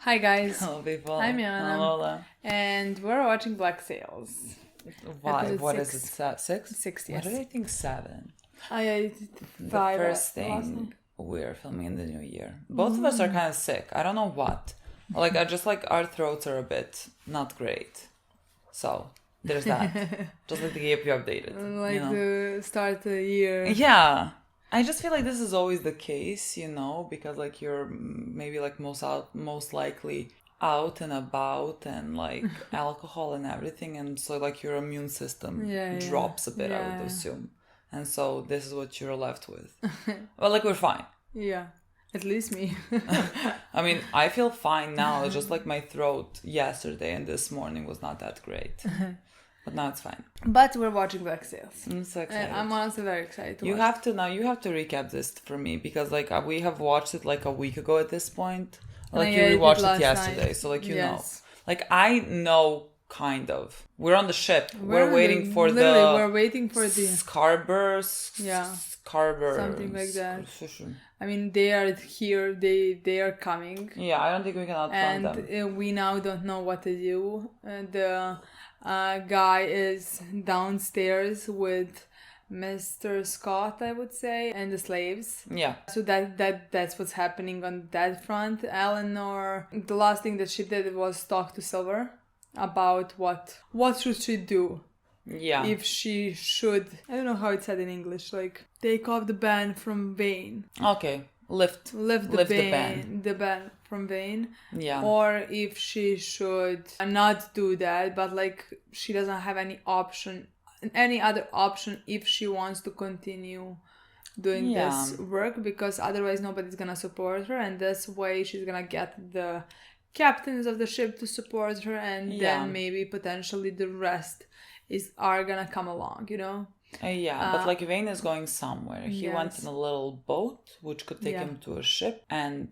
Hi guys, Hello people. I'm Milena, Lola. and we're watching Black Sails. Why? Episode What is six. it? Six? 6, Why yes. did I think 7? I The 5 first last thing night. we're filming in the new year. Both of us are kind of sick. I don't know what. Like, I just like our throats are a bit not great. So, there's that. Just like to keep you updated. Like to start the year. Yeah. I just feel like this is always the case, because like you're maybe like most likely out and about and like alcohol and everything, and so like your immune system drops a bit, I would assume. And so this is what you're left with. Well, like we're fine. Yeah, at least me. I mean, I feel fine now. It's just like my throat yesterday and this morning was not that great. But now it's fine. But we're watching Black Sails. I'm so excited. I'm honestly very excited to watch. You have to recap this for me because like we have watched it like a week ago at this point. Like you ate it rewatched last it yesterday, night. so like you Yes. know. Like I know kind of. We're on the ship. We're waiting for we're waiting for the Scarborough. Scarborough. something like that. I mean, they are here. They are coming. Yeah, I don't think we can outrun them. And we now don't know what to do. The guy is downstairs with Mr. Scott, I would say, and the slaves. Yeah. So that's what's happening on that front. Eleanor, the last thing that she did was talk to Silver about what should she do. Yeah. If she should, I don't know how it's said in English, like take off the ban from Vane. Okay. Lift the ban from Vane. Yeah. Or if she should not do that, but like she doesn't have any other option if she wants to continue doing this work, because otherwise nobody's gonna support her, and this way she's gonna get the captains of the ship to support her, and then maybe potentially the rest are gonna come along, but like Vane is going somewhere. He went in a little boat which could take him to a ship, and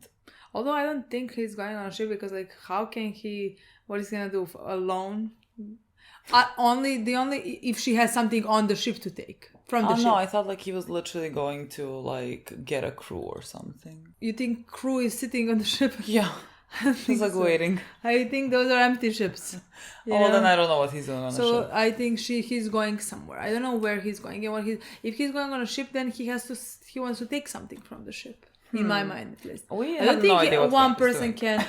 although I don't think he's going on a ship, because like how can what he's gonna do alone? Only if she has something on the ship to take from the ship. No, I thought like he was literally going to like get a crew or something. You think crew is sitting on the ship? Yeah. He's like waiting. I think those are empty ships. Then I don't know what he's doing on the ship. So I think he's going somewhere. I don't know where he's going. And if he's going on a ship, then he wants to take something from the ship. In my mind, at least. We I have don't no think idea what one Fake is person doing. can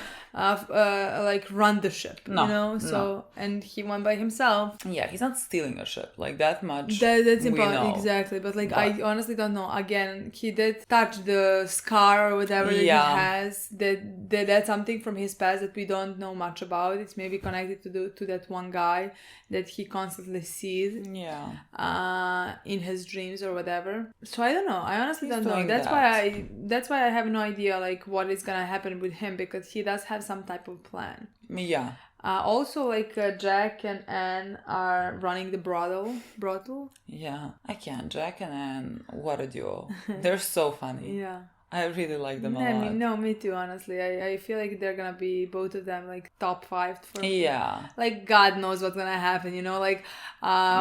like run the ship. No, So and he went by himself. Yeah, he's not stealing a ship like that much. That's we important, know. exactly. But like I honestly don't know. Again, he did touch the scar or whatever that he has. That's something from his past that we don't know much about. It's maybe connected to that one guy that he constantly sees. Yeah. In his dreams or whatever. So I don't know. I honestly don't know. That's that. why I have no idea like what is gonna happen with him, because he does have some type of plan. Yeah. Also, like Jack and Anne are running the brothel. Yeah, I can't. Jack and Anne, what a duo. They're so funny. Yeah. I really like them a lot. Me too, honestly. I feel like they're gonna be, both of them, like top 5 for me. Yeah. Like, God knows what's gonna happen, Like,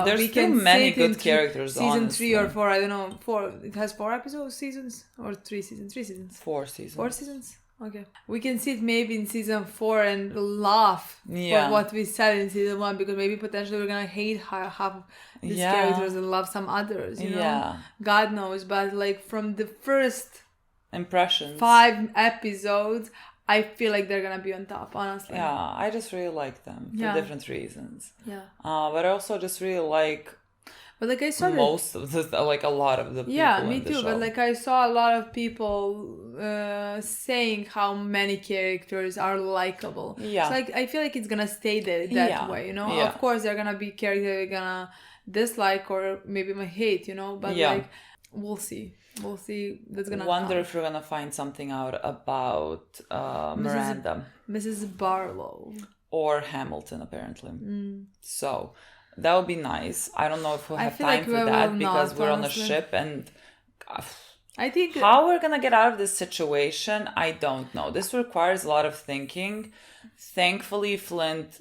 there's we still can many good characters, season honestly. 3 or 4, I don't know. 4. It has 4 seasons? Or 3 seasons? 3 seasons. 4 seasons. 4 seasons? Okay. We can sit maybe in season 4 and laugh for what we said in season 1, because maybe potentially we're gonna hate half of these characters and love some others, Yeah. God knows. But like from the first impressions 5 episodes, I feel like they're gonna be on top, honestly. Yeah, I just really like them for different reasons. Yeah. But I also just really like but like I saw most of the, like a lot of the people me in the too. show. But like I saw a lot of people saying how many characters are likable. Yeah. So like I feel like it's gonna stay that way, Yeah. Of course there are gonna be characters you're gonna dislike or maybe might hate, but like we'll see. That's gonna wonder if we're gonna find something out about Miranda, Mrs. Barlow, or Hamilton, apparently. So that would be nice. I don't know if we'll have time for that because we're on a ship, and I think how we're gonna get out of this situation, I don't know. This requires a lot of thinking. Thankfully, Flint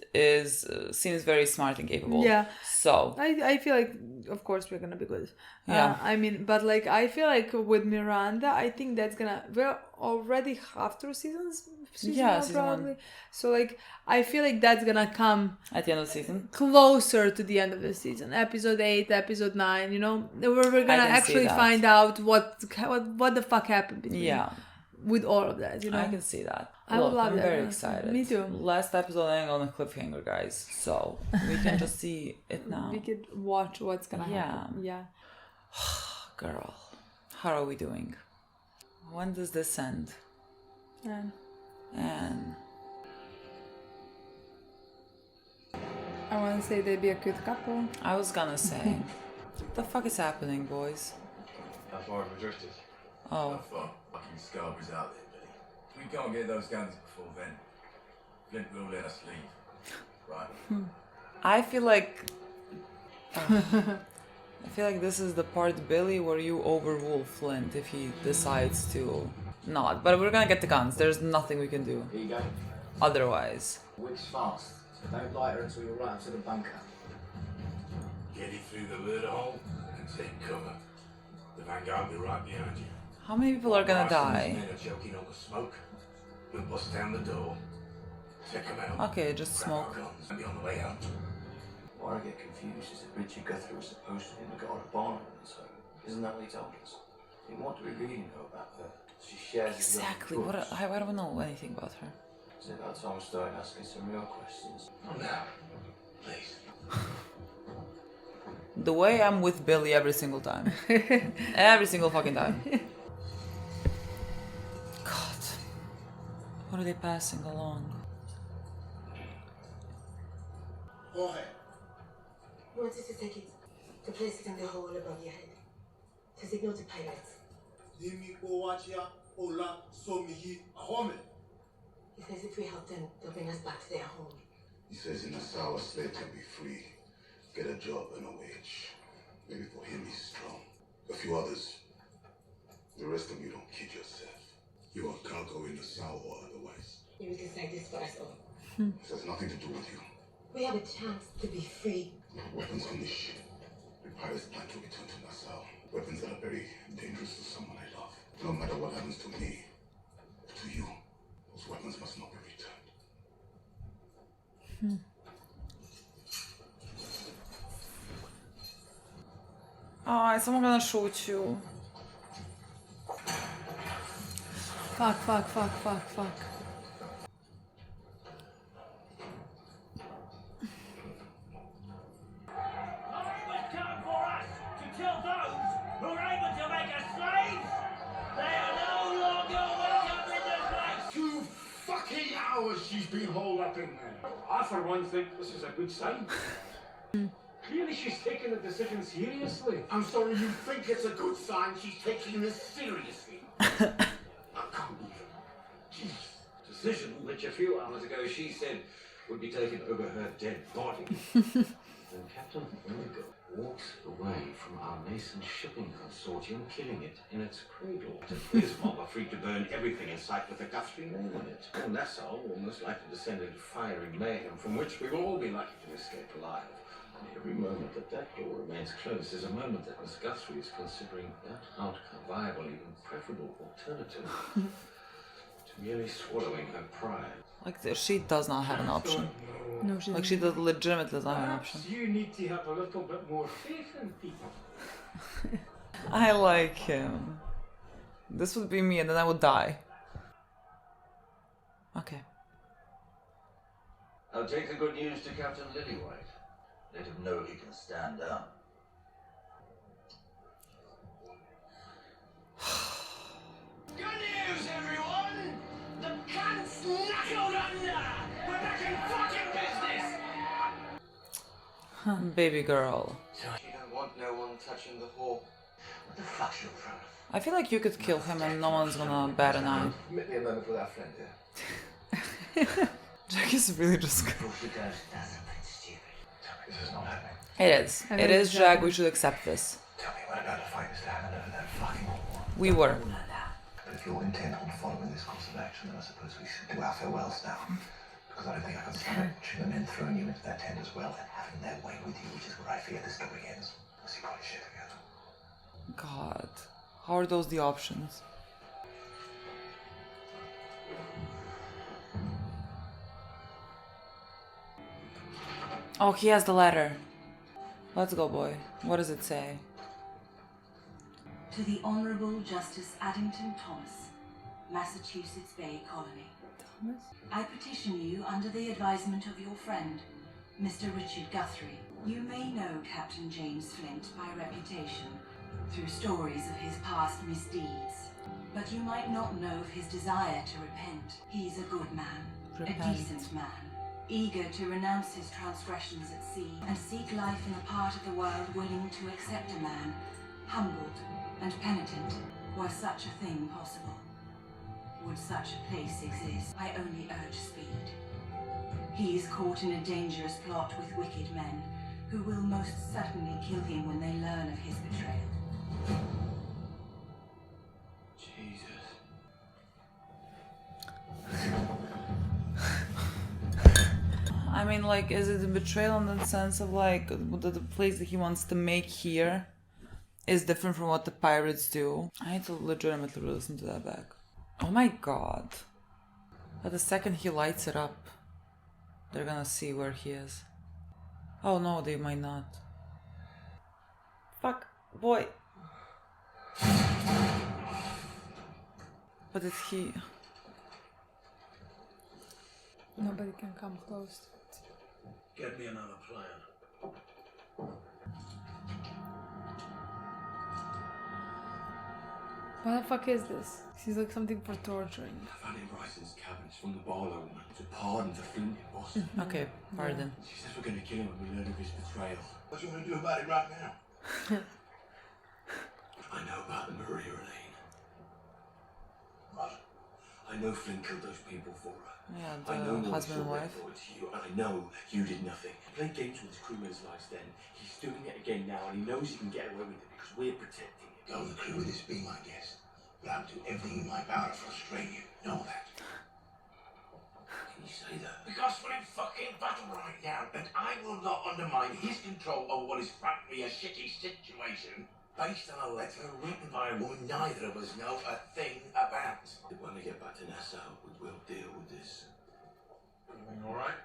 seems very smart and capable. Yeah. So I feel like, of course, we're gonna be good. Yeah. I mean, but like I feel like with Miranda, I think that's gonna. We're already half through season season Yeah, now, season 1. probably. So like I feel like that's gonna come At the end of the season. closer to the end of the season, episode 8, episode 9. You know, where we're gonna actually find out what the fuck happened between with all of that. You know, I can see that. I would love I'm that. very excited. Me too. Last episode ending on a cliffhanger, guys. So we can just see it now. We could watch what's gonna happen. Yeah. Girl, how are we doing? When does this end? And I want to say they'd be a good couple. I was gonna say, what the fuck is happening, boys? How far have we drifted? Oh. How far? Fucking Scarborough's out there, Billy. We can't get those guns before then. Flint will let us leave. Right? I feel like this is the part, Billy, where you overrule Flint if he decides to not. But we're gonna get the guns. There's nothing we can do. Here you go. Otherwise. Wig's fast, so don't light her until you're right up to the bunker. Get it through the murder hole and take cover. The Vanguard will be right behind you. How many people are gonna die? Men are choking on the smoke. We'll bust down the door. Take them out. Okay, just smoke. Grab our guns and be on the way out. Where I get confused is that Richie Guthrie was supposed to be the guard of Barnum in his home. Isn't that what he told us? Then what do we really know about her? She shares Exactly. I don't know anything about her. Is it about time we started asking some real questions? Not now. Please. The way I'm with Billy every single time. Every single fucking time. God. What are they passing along? Jorge. I wanted to take it to place it in the hole above your head. To signal to pilots. Dimi Owachia Ola Somihi Ahome. He says if we help them, they'll bring us back to their home. He says in a sour slave can be free, get a job and a wage. Maybe for him he's strong. A few others. The rest of you don't kid yourself. You are cargo in the sour or otherwise. You will decide this for us all. This has nothing to do with you. We have a chance to be free. Weapons on this ship. The pirates plan to return to Nassau. Weapons that are very dangerous to someone I love. No matter what happens to me, to you, those weapons must not be returned. Oh, is someone gonna shoot you? Fuck. She's been holed up in there. I, for one, think this is a good sign. Clearly, she's taking the decision seriously. I'm sorry, you think it's a good sign she's taking this seriously? I can't believe it. Jeez. Decision that a few hours ago she said would be taken over her dead body. Then Captain Omega walks away from our nascent shipping consortium, killing it in its cradle. His mob are free to burn everything in sight with a Guthrie name on it. Well, Nassau will most likely descend into fiery mayhem, from which we will all be lucky to escape alive. And every moment that that door remains closed is a moment that Miss Guthrie is considering that outcome viable, even preferable alternative to merely swallowing her pride. Like, she does not have an option. No, she Like, she does legitimately does not have an Perhaps option. you need to have a little bit more faith in people. I like him. This would be me and then I would die. Okay. I'll take the good news to Captain Lillywhite. Let him know he can stand down. Good news, everyone! The cunt's knuckled under! We're back in fucking business! Baby girl. You don't want no one touching the hole. What the fuck's your problem? I feel like you could kill him and no one's gonna bat an eye. Permit me a moment with our friend here. Jack is really just good. If you don't, that's a bit stupid. Tell me this is not happening. It is. It is, Jack. We should accept this. Tell me we're about to fight this to hand over that fucking war. We were. But if you're intent on following this course of action, then I suppose we should do our farewells now. Because I don't think I can stand watching the men throwing you into that tent as well and having their way with you, which is where I fear this story ends. Let's see what shit together. God. How are those the options? Oh, he has the letter. Let's go, boy. What does it say? To the Honourable Justice Addington Thomas, Massachusetts Bay Colony. Thomas? I petition you under the advisement of your friend, Mr. Richard Guthrie. You may know Captain James Flint by reputation through stories of his past misdeeds, but you might not know of his desire to repent. He's a good man, a decent man, eager to renounce his transgressions at sea and seek life in a part of the world willing to accept a man, humbled and penitent. Was such a thing possible? Would such a place exist? I only urge speed. He is caught in a dangerous plot with wicked men, who will most certainly kill him when they learn of his betrayal. Jesus. I mean, like, is it a betrayal in the sense of, like, the place that he wants to make here is different from what the pirates do? I need to legitimately listen to that back. Oh my god. But the second he lights it up, they're gonna see where he is. Oh no, they might not. Fuck, boy. But it's he. Nobody can come close. Get me another plan. What the fuck is this? Seems like something for torturing. I've had him Bryson's cabinets from the barlow woman to pardon for Flint, boss. Okay, pardon. She says we're going to kill him when we learn of his betrayal. What do you want to do about it right now? I know about the Maria Elaine. What? I know Flint killed those people for her. Yeah, I know the no husband and one wife. to you, and I know you did nothing. He played games with his crewmen's lives then. He's doing it again now, and he knows he can get away with it because we're protecting him. Go the crew with this, be my guest. But I'll do everything in my power to frustrate you. Know that. Can you say that? Because we're in fucking battle right now, and I will not undermine his control over what is frankly a shitty situation based on a letter written by a woman neither of us know a thing about. When we get back to Nassau, we will deal with this. Everything all right?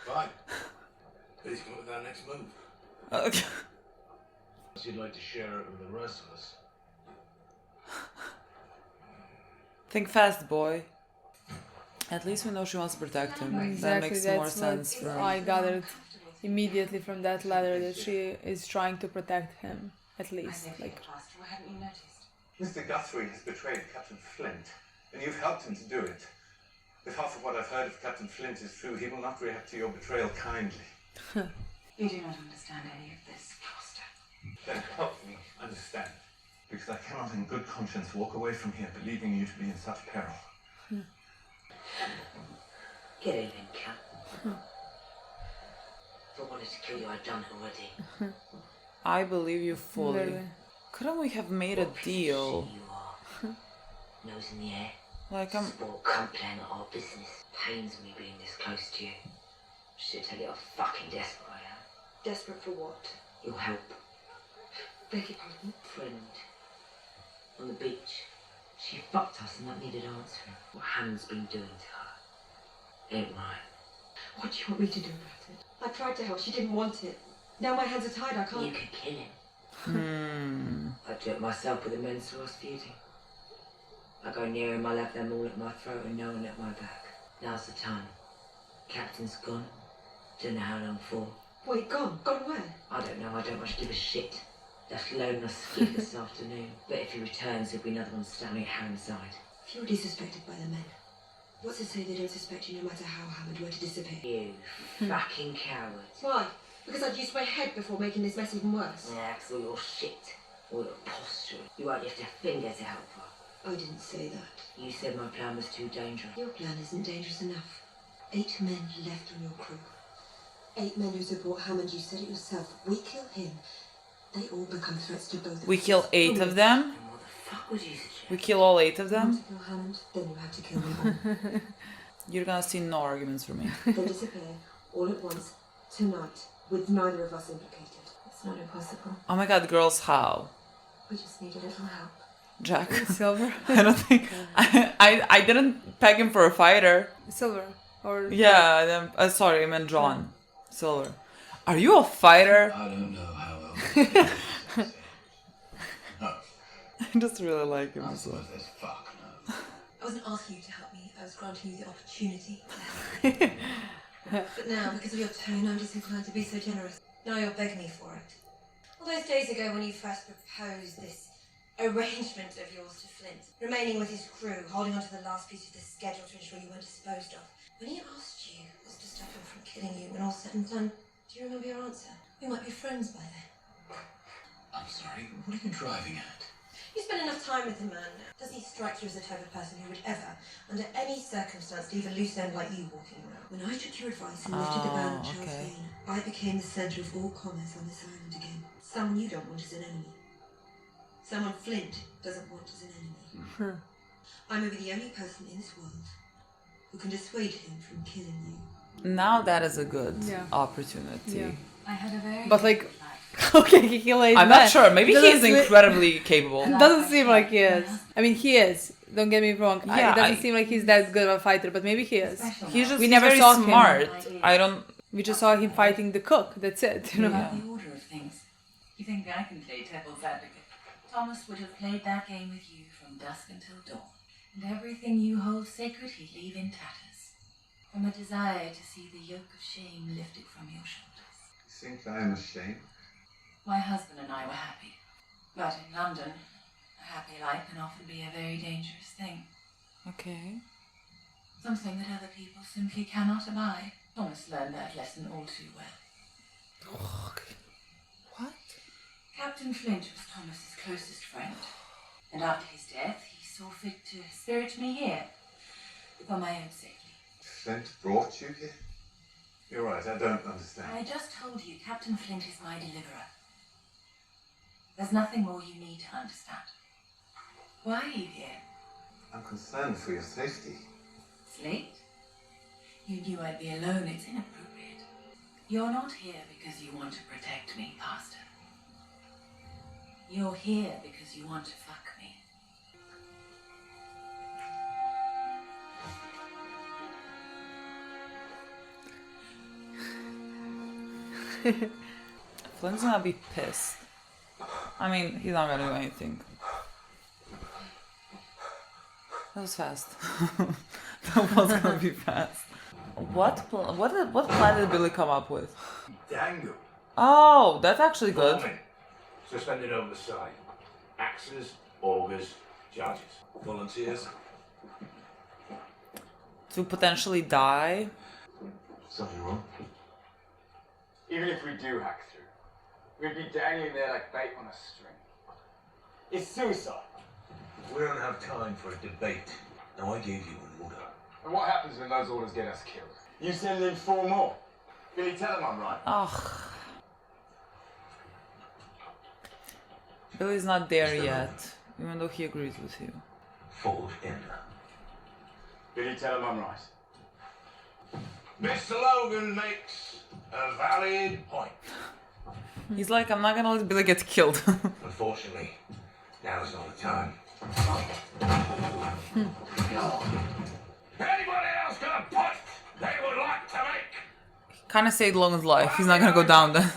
Fine. Please come up with our next move. Okay. You'd like to share it with the rest of us. Think fast, boy. At least we know she wants to protect him. That makes more that's sense what for I gathered immediately from that letter, that she is trying to protect him, at least. Like, Why hadn't you noticed? Mr. Guthrie has betrayed Captain Flint, and you've helped him to do it. If half of what I've heard of Captain Flint is true, he will not react to your betrayal kindly. You do not understand any of this, Foster. Then help me understand, because I cannot in good conscience walk away from here believing you to be in such peril. Get in, Cap. If I wanted to kill you, I'd done it already. I believe you fully. literally. Couldn't we have made a deal? You are. Nose in the air. Like, I'm... Sport can't plan our business. Pains me being this close to you. Should tell you how fucking desperate I am. Desperate for what? Your help. Beg your pardon? Friend. On the beach. She fucked us and that needed answering. What Hannah's been doing to her. Ain't right. What do you want me to do about it? I tried to help. She didn't want it. Now my hands are tied. I can't. You could kill him. I'd do it myself with the men Source feuding. I go near him, I'll have them all at my throat and no one at my back. Now's the time. Captain's gone. Don't know how long for. Wait, gone? Gone where? I don't know, I don't much give a shit. Left alone us ski this afternoon. But if he returns, there'll be another one standing at Harren's side. If you're already suspected by the men, what's to say they don't suspect you no matter how Hammond were to disappear? You fucking coward. Why? Because I'd used my head before making this mess even worse. Yeah, it's all your shit. All your posturing. You won't lift a finger to help her. I didn't say that. You said my plan was too dangerous. Your plan isn't dangerous enough. 8 men left on your crew. 8 men who support Hammond. You said it yourself. We kill him. They all become threats to both of us. We kill 8 of them? And what the fuck would you suggest? We kill all 8 of You want them? to kill Hammond, then you have to kill me all. You're gonna see no arguments from me. Then disappear, all at once, tonight, with neither of us implicated. It's not impossible. Oh my god, girls, how? We just need a little help. Jack? Silver? I don't think... I didn't peg him for a fighter. Silver. Or Yeah, sorry, I meant John. Silver. Are you a fighter? I don't know how else. I just really like him. I So. suppose there's fuck no. I wasn't asking you to help me, I was granting you the opportunity. But now, because of your tone, I'm disinclined to be so generous. Now you'll beg me for it. All those days ago when you first proposed this arrangement of yours to Flint, remaining with his crew, holding on to the last piece of the schedule to ensure you weren't disposed of. When he asked you was to stop him from killing you when all said and done, do you remember your answer? We might be friends by then. I'm sorry, what are you driving at? You spend enough time with the man now. Doesn't he strike you as the type of person who would ever, under any circumstance, leave a loose end like you walking around? When I took your advice and lifted the ban on Charles Lane, I became the centre of all commerce on this island again. Someone you don't want as an enemy. Someone Flint doesn't want as an enemy. I may be the only person in this world who can dissuade him from killing you. Now that is a good opportunity. Yeah. I had a very But like, okay, he killed his I'm man. not sure. Maybe he's incredibly capable. Doesn't seem like he is. I mean, he is. Don't get me wrong. Yeah, It doesn't seem like he's that good of a fighter, but maybe he is. He's just We never very saw him. smart. I don't. We just saw him fighting the cook. That's it. You know. Yeah. The order of things. You think I can play devil's advocate? Thomas would have played that game with you from dusk until dawn. And everything you hold sacred he'd leave in tatters. From a desire to see the yoke of shame lifted from your shoulders. You think I am ashamed? My husband and I were happy. But in London, a happy life can often be a very dangerous thing. Okay. Something that other people simply cannot abide. Thomas learned that lesson all too well. What? Captain Flint was Thomas's closest friend. And after his death, he saw fit to spirit me here. For my own safety. Flint brought you here? You're right, I don't understand. I just told you, Captain Flint is my deliverer. There's nothing more you need to understand. Why are you here? I'm concerned for your safety. It's late. You knew I'd be alone. It's inappropriate. You're not here because you want to protect me, Pastor. You're here because you want to fuck me. Flint's gonna be pissed. I mean, he's not gonna do anything. That was fast. That was gonna be fast. What plan did Billy come up with? Dangle. Oh, that's actually good. Foreman. Suspended over the side. Axes, augers, judges. Volunteers? To potentially die. Something wrong? Even if we do hack through, we'd be dangling there like bait on a string. It's suicide. We don't have time for a debate. Now, I gave you an order. And what happens when those orders get us killed? You send in 4 more. Billy, tell them I'm right. Ugh. Billy's not there yet, even though he agrees with you. Fold in. Billy, tell them I'm right. Mr. Logan makes a valid point. He's like, I'm not gonna let Billy get killed. Unfortunately, now's not the time. Anybody else got a point they would like to make? Kinda saved Logan's life. He's not gonna go down then.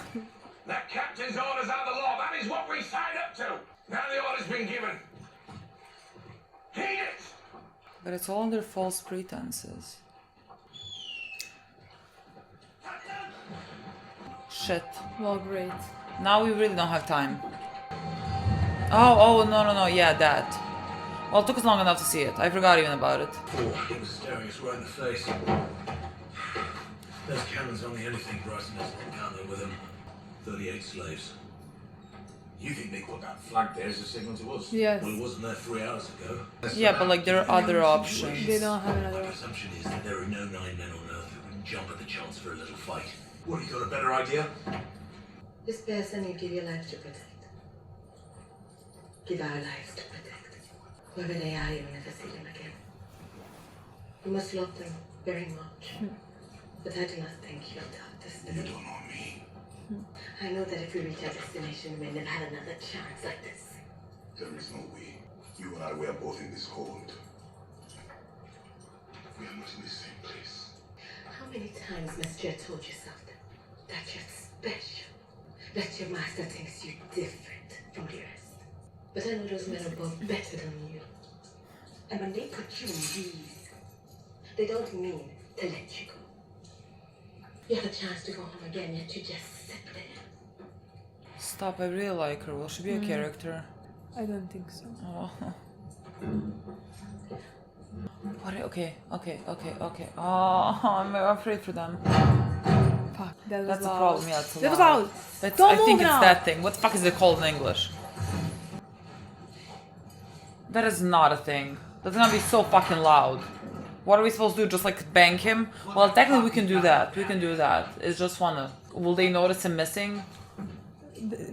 The captain's orders are the law. That is what we signed up to. Now the order's been given. Heed it! But it's all under false pretenses. Shit. Well, great. Now we really don't have time. Oh, no, yeah, that. Well, it took us long enough to see it. I forgot even about it. It was staring us right in the face. Those cannons only anything Bryson doesn't encounter with them. 38 slaves. You think they put that flag there as a signal to us? Yes. Well, it wasn't there 3 hours ago. Yeah, but like there are other options. They don't have another My one. assumption is that there are no 9 men on Earth who wouldn't jump at the chance for a little fight. What, you got a better idea? This person you give your life to protect. Give our lives to protect. Whoever they are, you'll never see them again. You must love them very much. But I do not think you'll doubt this. You don't know me. I know that if we reach our destination, we may never have another chance like this. There is no way. You and I, we are both in this hold. We are not in the same place. How many times must you have told yourself that? special. That your master thinks you different from the rest. But I know those men are both better than you. And when they put you in these, they don't mean to let you go. You have a chance to go home again, yet you just sit there. Stop, I really like her. Will she be a character? I don't think so. Oh. What? Okay. Oh, I'm afraid for them. Fuck, that was That's loud. the problem, yeah, it's That was loud. I think it's that thing. What the fuck is it called in English? That is not a thing. That's gonna be so fucking loud. What are we supposed to do? Just like bang him? Well, technically we can do that. It's just wanna... Will they notice him missing?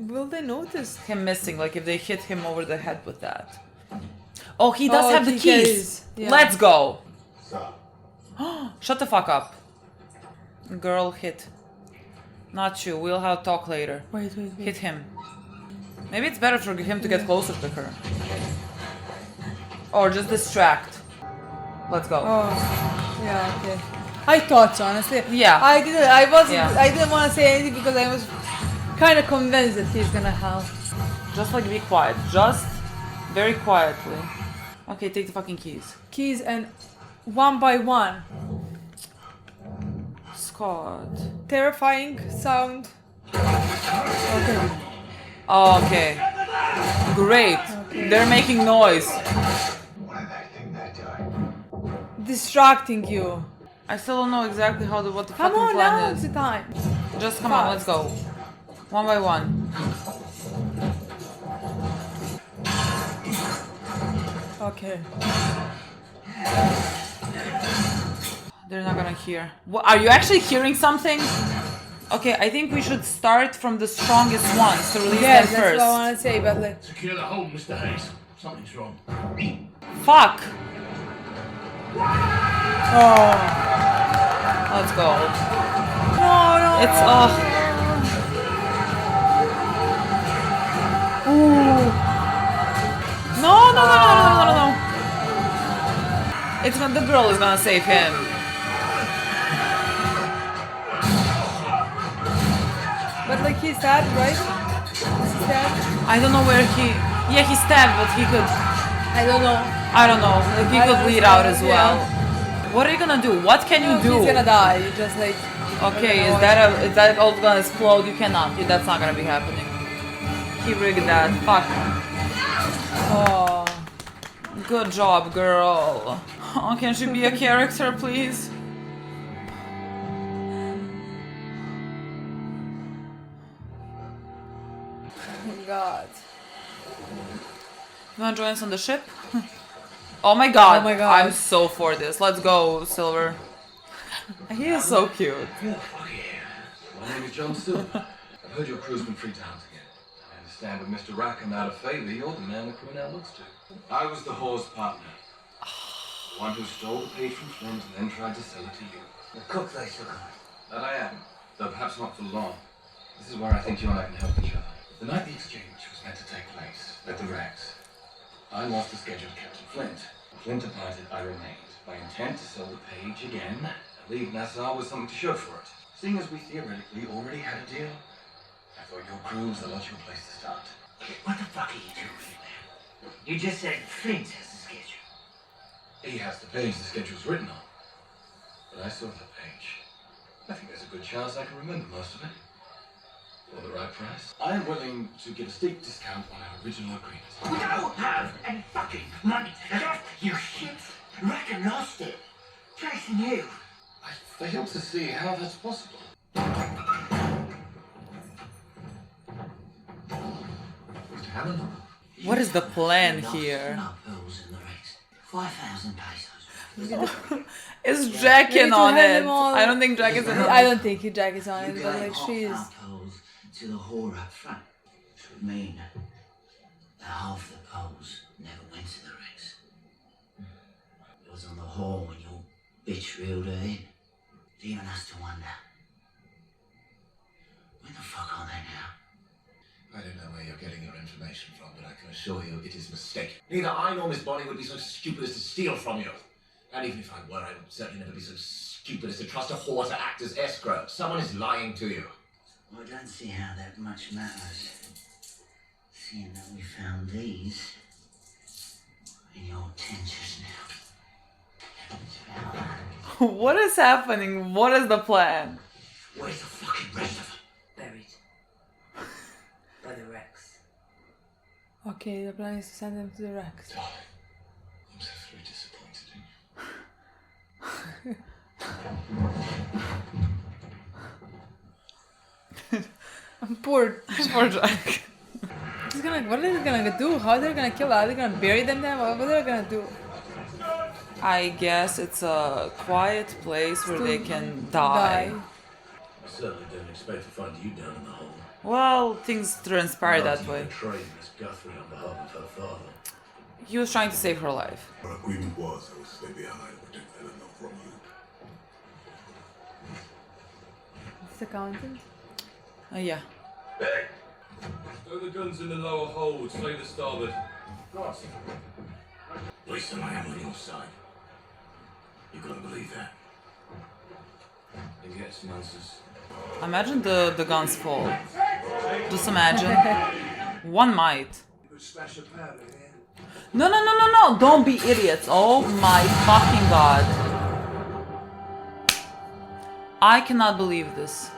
Will they notice? Him missing, like if they hit him over the head with that. Oh, he does have the he keys! carries, yeah. Let's go! Stop. Shut the fuck up. Girl hit. Not you, we'll have a talk later. Wait. Hit him. Maybe it's better for him to get closer to her. Or just distract. Let's go. Oh, yeah, okay. I thought so, honestly. Yeah. I didn't want to say anything because I was kind of convinced that he's gonna help. Just like be quiet. Just very quietly. Okay, take the fucking keys. Keys and one by one. Scott. Terrifying sound. Okay. Oh, okay. Great. Okay. They're making noise. What do they think they're doing? Distracting you. I still don't know exactly what the Come fucking on, plan now's is. the time. Just come on, let's go. One by one. Okay. They're not gonna hear. What, are you actually hearing something? Okay, I think we should start from the strongest ones to release Yes, them that's first. what I want to say, but like... Secure the home, Mr. Hayes. Something's wrong. Fuck! Oh. Let's go. No. It's Ooh. No. It's gonna, the girl is gonna save him. But like he stabbed, right? He stabbed? I don't know where he... Yeah, he stabbed, but he could... I don't know. Like he could bleed out as well. What are you gonna do? What can you do? He's gonna die. You just like... Okay, is that all gonna explode? You cannot. That's not gonna be happening. He rigged that. Fuck. Oh. Good job, girl. Oh, can she be a character, please? Oh God. You wanna join us on the ship? Oh my god. Oh my god. I'm so for this. Let's go, Silver. He is so cute. Yeah, fuck yeah. My name is John Silver. I've heard your crew's been freaked out again. I understand with Mr. Rackham out of favour, you're the man the crew now looks to. I was the whore's partner. The one who stole the page from Flint and then tried to sell it to you. The cook they took on. That I am, though perhaps not for long. This is where I think you and I can help each other. The night the exchange was meant to take place, at the wrecks, I lost the schedule to Captain Flint. Flint departed, I remained. My intent to sell the page again and leave Nassau with something to show for it. Seeing as we theoretically already had a deal, I thought your crew was a logical place to start. What the fuck are you doing now? You just said Flint has the schedule. He has the page the schedule's written on. But I saw the page. I think there's a good chance I can remember most of it. For the right price. I am willing to give a steep discount on our original agreement. We don't have any fucking money left, you shit. Reckon lost it. Chasing you. I fail to see how that's possible. Mr. Hammond? What is the plan here? 5,000 pesos. Is Jack in on it? I don't think Jack is in on it. I don't think Jack is on it, but like she is. Pearls to the whore up front, which would mean that half the pearls never went to the wrecks. It was on the whore when your bitch reeled her in, leaving us to wonder, where the fuck are they now? I don't know where you're getting your information from, but I can assure you it is mistaken. Neither I nor Miss Bonnie would be so stupid as to steal from you. And even if I were, I would certainly never be so stupid as to trust a whore to act as escrow. Someone is lying to you. Well, I don't see how that much matters, seeing that we found these in your tent just now. What is happening? What is the plan? Where's the fucking rest of them? Buried. By the wrecks. Okay, the plan is to send them to the wrecks. Darling, I'm so very disappointed in you. Poor. Poor Jack. What are they gonna do? How are they gonna kill them? Are they gonna bury them there? What are they gonna do? I guess it's a quiet place where they can die. I certainly didn't expect to find you down in the hole. Well, things transpire that Marty way. betrayed Miss Guthrie on behalf of her father. He was trying to save her life. Our agreement was I would stay behind and protect Eleanor from you. It's accountant. Yeah. Stow the guns in the lower hold, stay the starboard. Listen, I am on your side. You gotta believe that. It gets nonsense. Imagine the guns fall. Just imagine. One might. No. Don't be idiots. Oh my fucking god. I cannot believe this.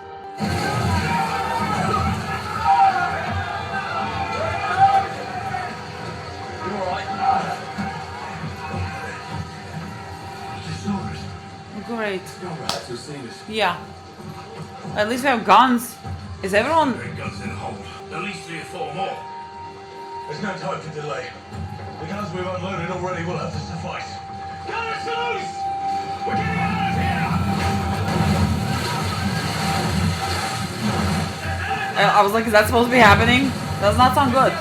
Great. Yeah. At least we have guns. Is everyone... Guns in hold. At least 3 or 4 more. There's no time for delay. The guns we've unloaded already will have to suffice. Guns loose! We're getting out of here! I was like, is that supposed to be happening? Does not sound good.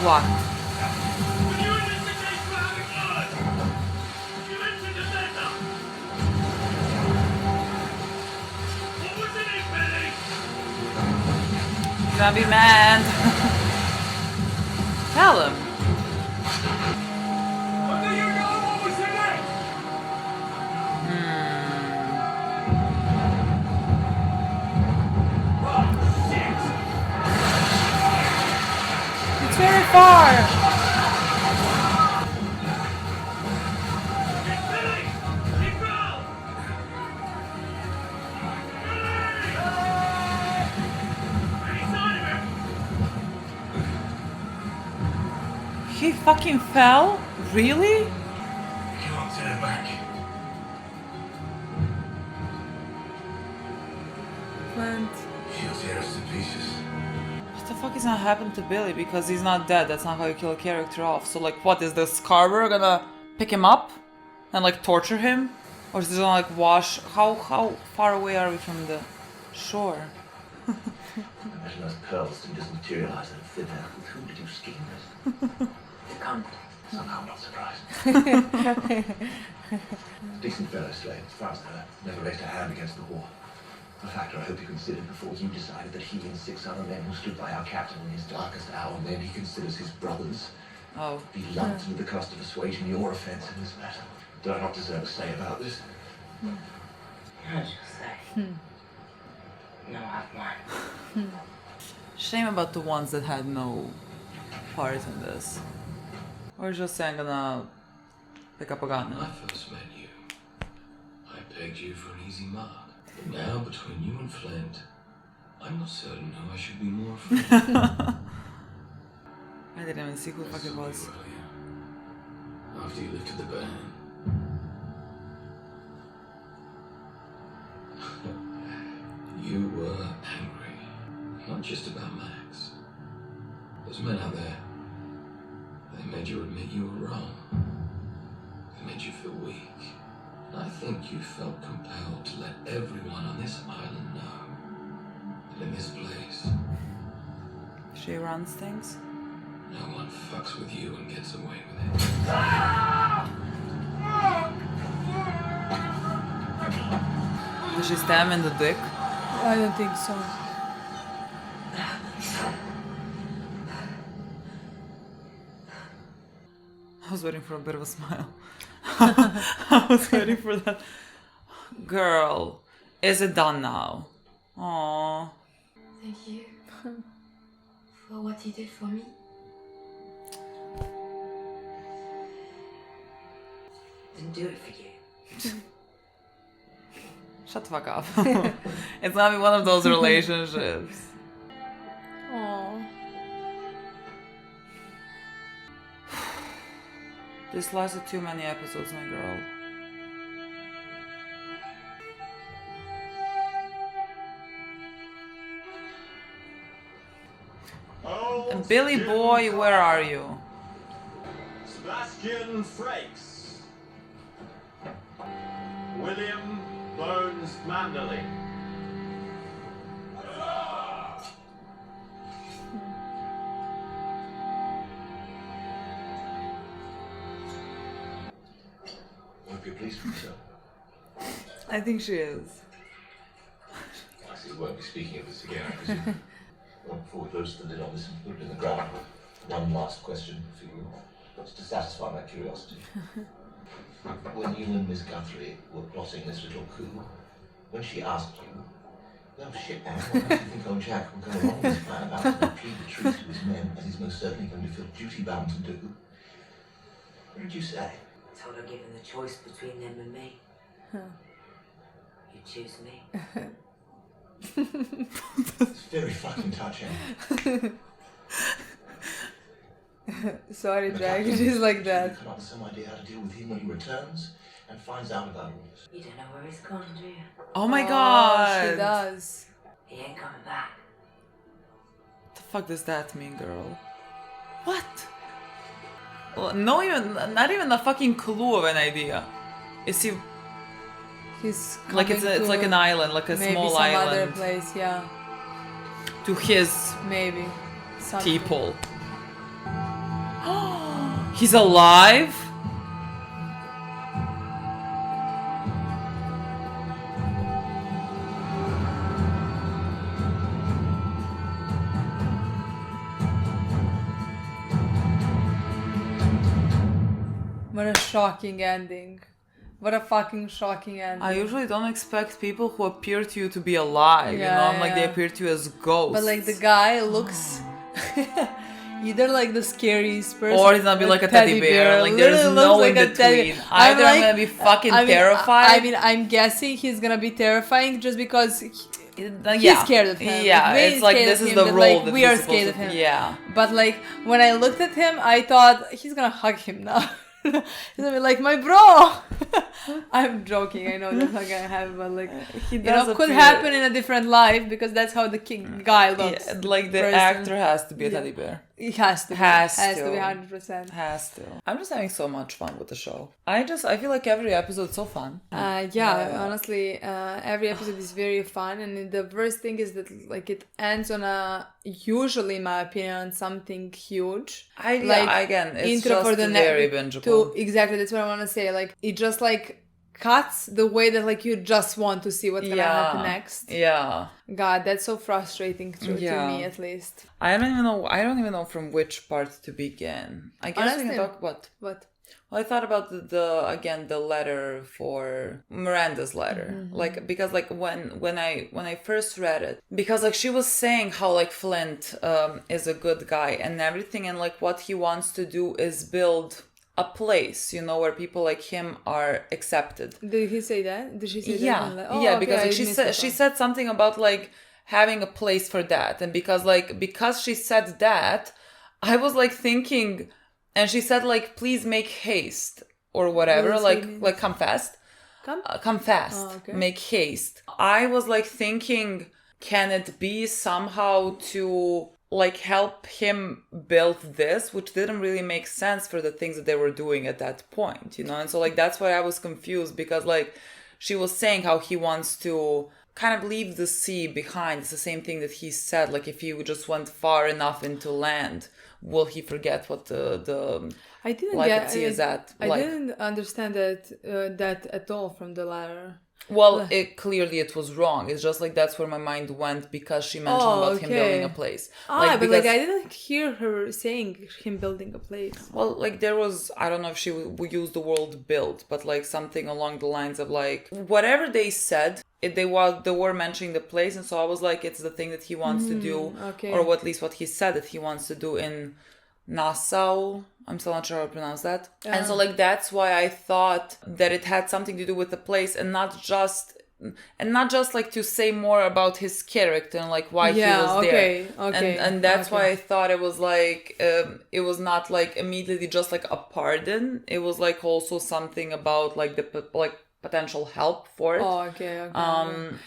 What? Gonna be mad. Tell him. It's very far. He fucking fell? Really? Can't turn back. And He'll tear us to pieces. What the fuck is gonna happen to Billy? Because he's not dead. That's not how you kill a character off. So like, what is the Scarborough gonna pick him up and like torture him, or is he gonna like wash? How far away are we from the shore? Imagine those pearls didn't just materialize out of thin air. With whom did you scheme this? The cunt. Somehow I'm not surprised. Decent fellow, Slade, as far as I know. Never raised a hand against the war. A factor I hope you considered before you decided that he and 6 other men who stood by our captain in his darkest hour, men he considers his brothers, Oh. be lumped into the cost of assuaging your offense in this matter. Do I not deserve a say about this? How'd you say? No, have mine. Shame about the ones that had no part in this. Or just saying gonna pick up a gun. When I first met you, I pegged you for an easy mark. But now, between you and Flint, I'm not certain who I should be more afraid of. I didn't even see who the fuck it was. After you lifted the ban. You were angry. Not just about Max. Those men out there, they made you admit you were wrong. They made you feel weak. And I think you felt compelled to let everyone on this island know that in this place, She runs things. no one fucks with you and gets away with it. Did she stab him in the dick? I don't think so. I was waiting for a bit of a smile. I was waiting for that. Girl, is it done now? Aww. Thank you for what you did for me. Didn't do it for you. Shut the fuck up. It's not one of those relationships. Aww. This lasted too many episodes, my girl. Oh, Billy boy, where are you? Sebastian Frakes. William Bones Manderley. Hope you're pleased with yourself. I think she is. I see we won't be speaking of this again, I presume. Well, before we close the lid on this and put it in the ground, one last question for you, just to satisfy my curiosity. When you and Miss Guthrie were plotting this little coup, when she asked you, well, shit, man, why do you think old Jack will go along with this plan about to plead the truth to his men, as he's most certainly going to feel duty-bound to do? What did you say? I told her, given the choice between them and me, you choose me. It's very fucking touching. Sorry, The Jack. captain She's like should that. come up with some idea how to deal with him when he returns and finds out about all this. You don't know where he's gone, do you? Oh my Oh, god. she does. He ain't coming back. What the fuck does that mean, girl? What? Well, not even a fucking clue of an idea. Is he He's like it's like an island, like a maybe small some island other place, yeah. to his Maybe. Something. people. He's alive? What a shocking ending. What a fucking shocking ending. I usually don't expect people who appear to you to be alive, you know? I'm like, they appear to you as ghosts. But like the guy looks either like the scariest person, or he's gonna be like a teddy bear. Like there's Literally no looks in like a teddy between. bear. Either I'm like- gonna be fucking I mean, terrified. I mean, I'm guessing he's gonna be terrifying just because he's yeah. scared of him. Yeah, Way it's like scared this of is him, the but, role like, that we he's are supposed scared to- of him. Yeah. But like when I looked at him, I thought he's gonna hug him now. He's gonna be like, my bro. I'm joking. I know that's not gonna happen, but like He you does know, could appear- happen in a different life because that's how the guy looks. Yeah, like the person. actor has to be a teddy bear. He has to. Has be. Has to. to be 100%. Has to. I'm just having so much fun with the show. I feel like every episode's so fun. Honestly, every episode is very fun, and the worst thing is that like it ends on a usually, in my opinion, on something huge. Again, it's just very bingeable. Exactly, that's what I want to say. Like it just like cuts the way that like you just want to see what's gonna happen next. Yeah. God, that's so frustrating to Yeah. me at least. I don't even know from which part to begin. I guess we can talk what. What? Well, I thought about the letter for Miranda's letter, like because like when I first read it, because like she was saying how like Flint is a good guy and everything, and like what he wants to do is build a place, you know, where people like him are accepted. Did he say that? Did she say that? Yeah, Oh, yeah, okay, because I like, missed that she one. said something about like having a place for that, and because she said that, I was like thinking. And she said, like, please make haste or whatever, like come fast. Come fast. Oh, okay. Make haste. I was like thinking, can it be somehow to like help him build this, which didn't really make sense for the things that they were doing at that point, you know? And so like that's why I was confused, because like she was saying how he wants to kind of leave the sea behind. It's the same thing that he said, like if he just went far enough into land, will he forget what the I didn't life get at sea is at? I Like, didn't understand that at all from the letter. Well, it was wrong. It's just like that's where my mind went because she mentioned about him building a place. But I didn't hear her saying him building a place. Well, like there was, I don't know if she would use the word build, but like something along the lines of like whatever they said, they were mentioning the place, and so I was like, it's the thing that he wants to do, or at least what he said that he wants to do in Nassau. I'm still not sure how to pronounce that. And so like that's why I thought that it had something to do with the place and not just like to say more about his character and like why he was there. And that's why I thought it was like it was not like immediately just like a pardon. It was like also something about like the like potential help for it.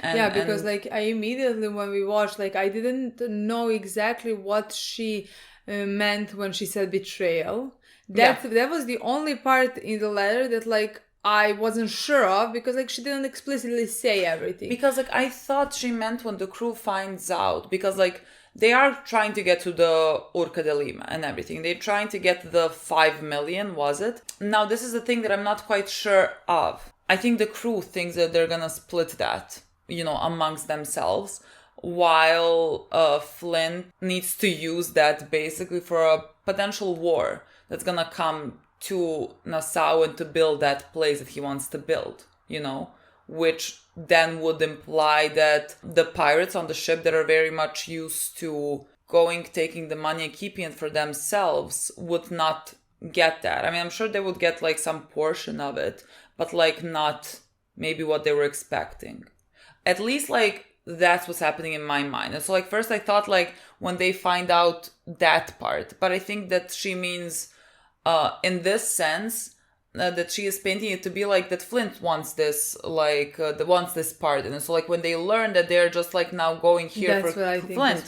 Because like I immediately when we watched, like I didn't know exactly what she meant when she said betrayal. That was the only part in the letter that like I wasn't sure of, because like she didn't explicitly say everything. Because like I thought she meant when the crew finds out, because like they are trying to get to the Urca de Lima and everything. They're trying to get the 5 million, was it? Now this is the thing that I'm not quite sure of. I think the crew thinks that they're gonna split that, you know, amongst themselves, while Flint needs to use that basically for a potential war that's gonna come to Nassau and to build that place that he wants to build, you know, which then would imply that the pirates on the ship that are very much used to taking the money and keeping it for themselves would not get that. I mean, I'm sure they would get like some portion of it, but like not maybe what they were expecting. At least like that's what's happening in my mind. And so like first I thought like when they find out that part, but I think that she means in this sense that she is painting it to be like that Flint wants this, like wants this part, and so like when they learn that they're just like now going here that's for Flint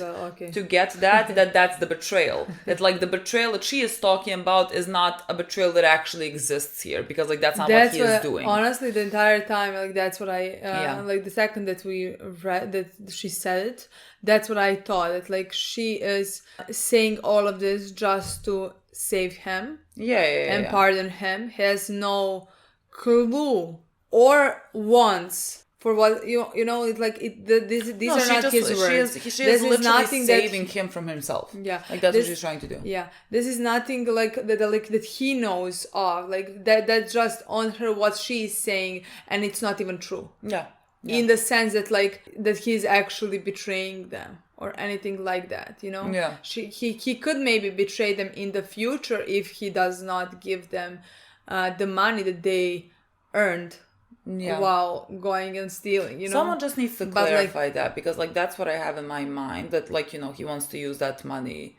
to get that's the betrayal. That like the betrayal that she is talking about is not a betrayal that actually exists here, because like that's not what he is doing. Honestly, the entire time, like that's what I like the second that we read that she said it, that's what I thought, that like she is saying all of this just to save him and pardon him. He has no clue or wants for what you know. It's like these are not his words. She is literally saving him from himself. Yeah, like that's what she's trying to do. Yeah, this is nothing like that he knows of. Like that's just on her what she is saying, and it's not even true. Yeah. In the sense that like that he's actually betraying them or anything like that, you know. Yeah. He could maybe betray them in the future if he does not give them the money that they earned while going and stealing, you know. Someone just needs to clarify that, because like that's what I have in my mind, that like, you know, he wants to use that money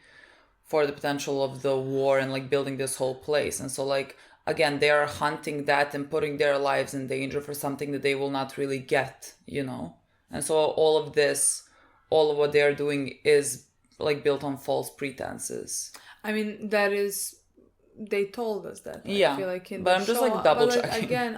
for the potential of the war and like building this whole place. And so like again, they are hunting that and putting their lives in danger for something that they will not really get, you know. And so all of what they're doing is like built on false pretenses. I mean, they told us that. Yeah, I feel like in but the I'm just show, like double but, like, checking. Again,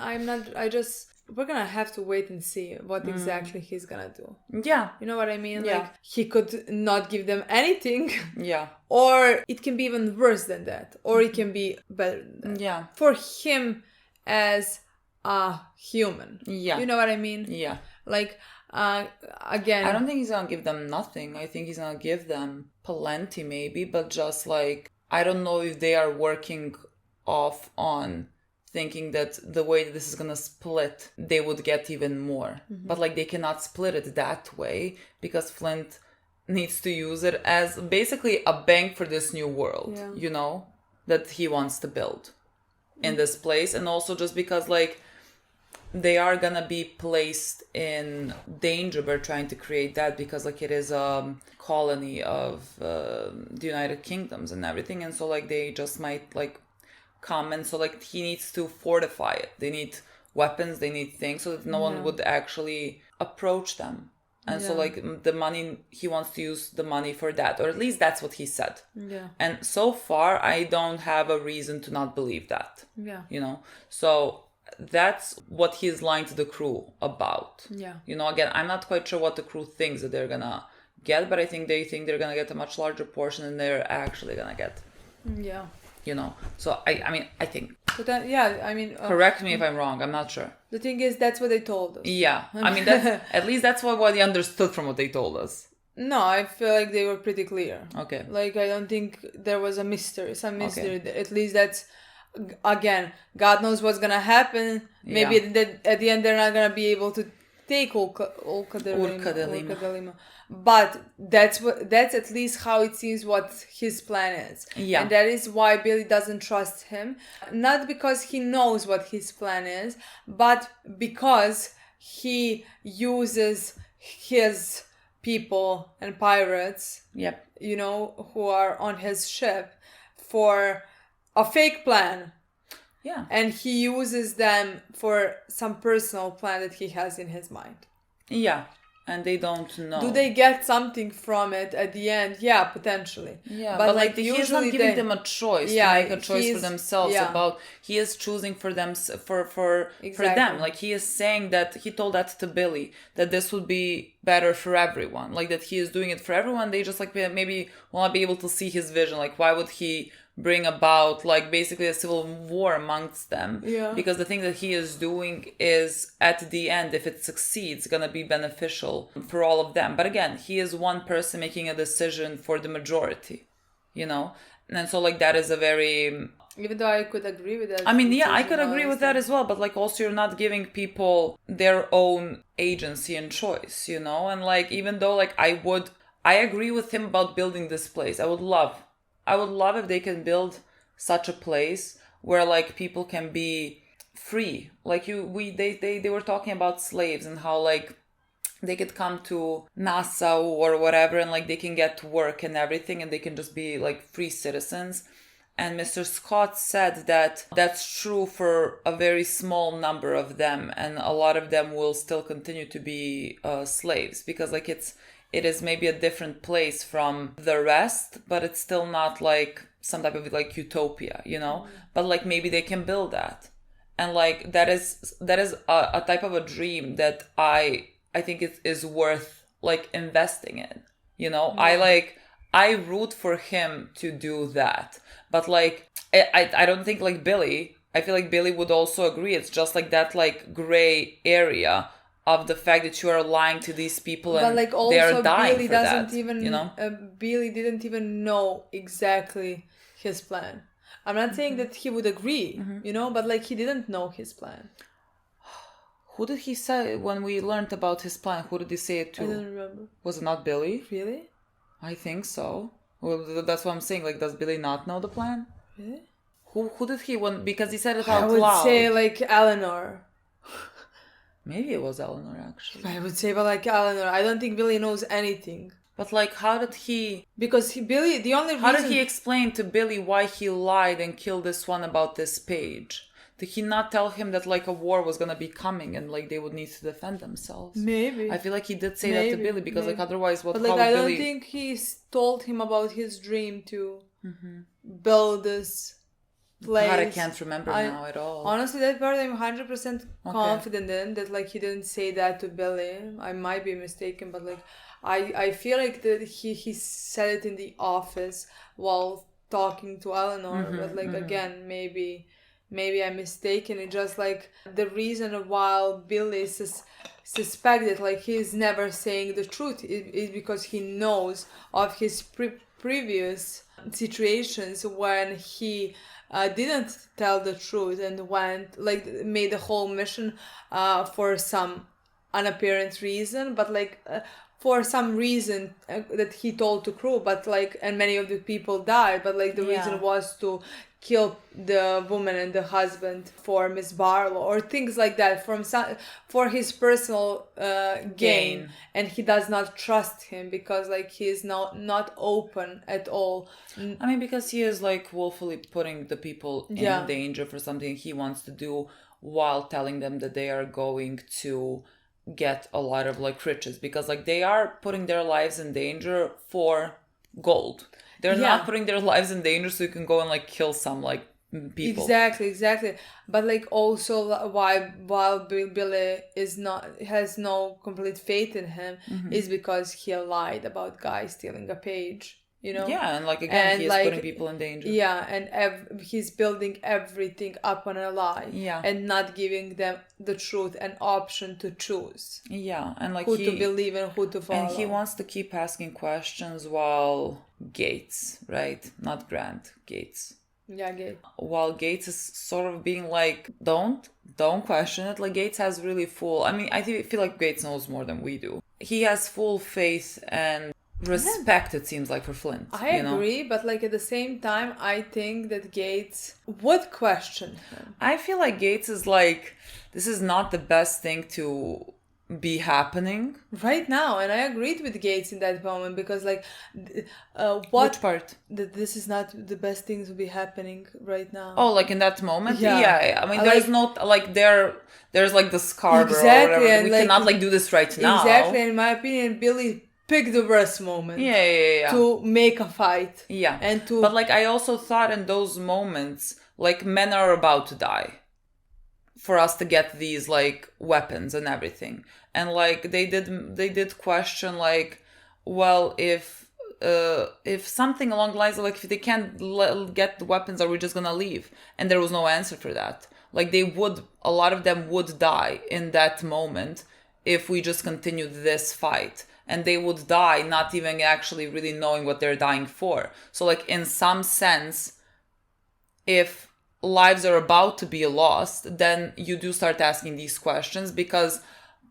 we're gonna have to wait and see what exactly he's gonna do. Yeah. You know what I mean? Yeah. Like, he could not give them anything. Yeah. Or it can be even worse than that. Or it can be better than that. Yeah. For him as a human. Yeah. You know what I mean? Yeah. Like, again... I don't think he's gonna give them nothing. I think he's gonna give them plenty maybe, but just like, I don't know if they are working off on thinking that the way that this is gonna split, they would get even more. Mm-hmm. But like they cannot split it that way, because Flint needs to use it as basically a bank for this new world, you know, that he wants to build in this place. And also just because like they are gonna be placed in danger by trying to create that, because like it is a colony of the United Kingdoms and everything, and so like they just might like come, and so like he needs to fortify it. They need weapons, they need things, so that no one would actually approach them. And so like the money, he wants to use the money for that, or at least that's what he said. Yeah. And so far I don't have a reason to not believe that. Yeah. You know, so that's what he's lying to the crew about. Yeah. You know, again, I'm not quite sure what the crew thinks that they're gonna get, but I think they think they're gonna get a much larger portion than they're actually gonna get. Yeah. You know, so I mean, I think But then, yeah, I mean... Correct me if I'm wrong, I'm not sure. The thing is, that's what they told us. Yeah, I mean, that's at least that's what I understood from what they told us. No, I feel like they were pretty clear. Okay. Like, I don't think there was some mystery. Okay. At least that's, again, God knows what's gonna happen. Maybe at the end they're not gonna be able to take Ur-Kadalima. But that's at least how it seems what his plan is. Yeah. And that is why Billy doesn't trust him. Not because he knows what his plan is, but because he uses his people and pirates, yep, you know, who are on his ship for a fake plan. Yeah. And he uses them for some personal plan that he has in his mind. Yeah. And they don't know. Do they get something from it at the end? Yeah, potentially. Yeah, but like he's not giving them a choice to make a choice for themselves about. He is choosing for them for them. Like he is saying that he told that to Billy that this would be better for everyone. Like that he is doing it for everyone. They just like maybe will not be able to see his vision. Like why would he bring about like basically a civil war amongst them? Yeah. Because the thing that he is doing is at the end, if it succeeds, gonna be beneficial for all of them. But again, he is one person making a decision for the majority, you know? And so like that is a very... Even though I could agree with that. I mean, yeah, I could agree with that as well. But like also you're not giving people their own agency and choice, you know? And like even though like I agree with him about building this place. I would love if they can build such a place where like people can be free. Like they were talking about slaves and how like they could come to Nassau or whatever and like they can get to work and everything and they can just be like free citizens. And Mr. Scott said that that's true for a very small number of them and a lot of them will still continue to be slaves because like it is maybe a different place from the rest, but it's still not like some type of like utopia, you know? But like maybe they can build that. And like that is a type of a dream that I think it is worth like investing in, you know? Yeah. I root for him to do that. But like I don't think like Billy, I feel like Billy would also agree. It's just like that like gray area of the fact that you are lying to these people and like also they are dying Billy for doesn't that, even, you know? Billy didn't even know exactly his plan. I'm not saying that he would agree, you know, but like he didn't know his plan. Who did he say when we learned about his plan? Who did he say it to? I don't remember. Was it not Billy? Really? I think so. Well, that's what I'm saying. Like, does Billy not know the plan? Really? Who did he because he said it out loud. I would say like Eleanor. Maybe it was Eleanor, actually. I would say, but like Eleanor, I don't think Billy knows anything. But like, how did he... Because Billy, the only reason... How did he explain to Billy why he lied and killed this one about this page? Did he not tell him that like a war was gonna be coming and like they would need to defend themselves? Maybe. I feel like he did say that to Billy because like otherwise what... But like I don't think he told him about his dream to build this place. God, I can't remember now at all. Honestly, that part I'm 100% confident in, that like he didn't say that to Billy. I might be mistaken, but like I feel like that he said it in the office while talking to Eleanor, but like again, maybe I'm mistaken. It's just like the reason why Billy suspected like he's never saying the truth is because he knows of his previous situations when he didn't tell the truth and went like made the whole mission for some unapparent reason, but like for some reason that he told to crew, but like and many of the people died, but like the reason was to kill the woman and the husband for Miss Barlow or things like that for his personal gain, and he does not trust him because like he is not open at all. I mean, because he is like willfully putting the people in danger for something he wants to do while telling them that they are going to get a lot of like riches, because like they are putting their lives in danger for gold. They're not putting their lives in danger so you can go and like kill some like people. Exactly. But like also while Billy has no complete faith in him is because he lied about Guy stealing a page. you know? Yeah, and like again, he is putting people in danger. Yeah, and he's building everything up on a lie. Yeah. And not giving them the truth, an option to choose. Yeah, and like who to believe and who to follow. And he wants to keep asking questions while Gates, right? Not Grant, Gates. Yeah, Gates. While Gates is sort of being like, don't question it. Like Gates has really full, I mean, I feel like Gates knows more than we do. He has full faith and respect, it seems like, for Flint. I agree, but like at the same time, I think that Gates would question him. I feel like Gates is like, this is not the best thing to be happening right now, and I agreed with Gates in that moment, because like which part? That this is not the best thing to be happening right now. Oh, like in that moment? Yeah. I mean, there's not like there's like the Scarborough exactly, or whatever. and We like, cannot like do this right now. Exactly, in my opinion, Billy picked the worst moment. Yeah. To make a fight. Yeah. And to But like I also thought in those moments, like men are about to die for us to get these like weapons and everything. And like they did question like, well, if something along the lines of like, if they can't get the weapons, are we just gonna leave? And there was no answer for that. Like a lot of them would die in that moment if we just continued this fight. And they would die not even actually really knowing what they're dying for. So like in some sense, if lives are about to be lost, then you do start asking these questions, because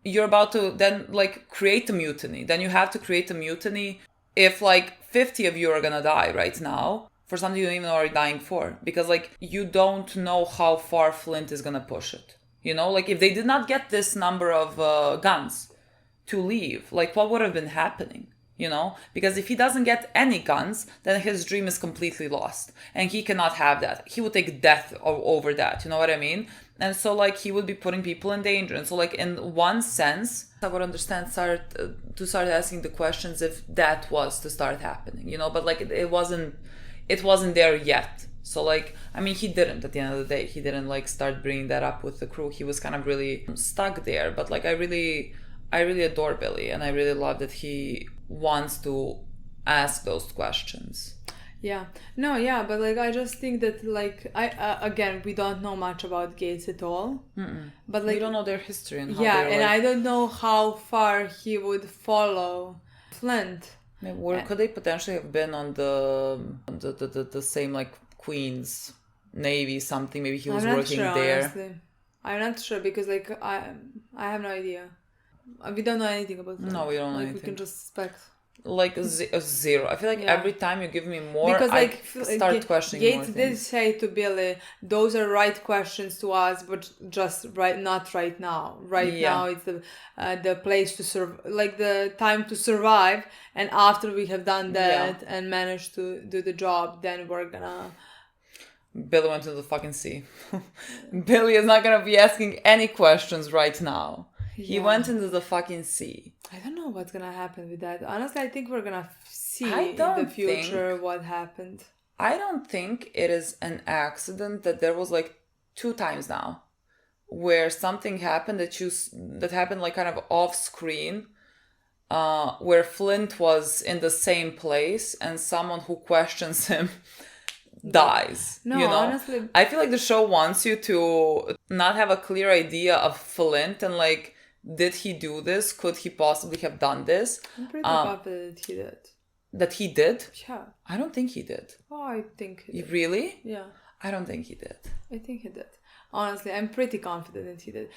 you're about to then like create a mutiny. Then you have to create a mutiny if like 50 of you are gonna die right now for something you don't even know are dying for, because like you don't know how far Flint is gonna push it. You know, like if they did not get this number of guns to leave, like what would have been happening? You know, because if he doesn't get any guns, then his dream is completely lost, and he cannot have that. He would take death over that. You know what I mean? And so like he would be putting people in danger. And so like in one sense, I would understand start asking the questions if that was to start happening. You know, but like it wasn't there yet. So like, I mean, he didn't, at the end of the day, he didn't like start bringing that up with the crew. He was kind of really stuck there. But like I really adore Billy, and I really love that he wants to ask those questions. Yeah. No, yeah, but like I just think that like again, we don't know much about Gates at all. Mm-mm. But like we don't know their history and how and I don't know how far he would follow Flint. Could they potentially have been on the same like Queen's Navy something? Maybe he was working there. Honestly. I'm not sure, because like I have no idea. We don't know anything about Flint. No, we don't know anything. We can just suspect. Like a zero. I feel like every time you give me more, because like I start questioning Gates more things. did say to Billy, those are right questions to ask, but just not right now. Now it's the place to serve, like the time to survive, and after we have done that and managed to do the job, then we're gonna. Billy went to the fucking sea. Billy is not gonna be asking any questions right now. He went into the fucking sea. I don't know what's gonna happen with that. Honestly, I think we're gonna see in the future what happened. I don't think it is an accident that there was like 2 times now where something happened that happened like kind of off screen, where Flint was in the same place and someone who questions him dies. No, you know? honestly, I feel like the show wants you to not have a clear idea of Flint and like, did he do this? Could he possibly have done this? I'm pretty confident he did. That he did? Yeah. I don't think he did. Oh, I think he did. Really? Yeah. I don't think he did. I think he did. Honestly, I'm pretty confident that he did.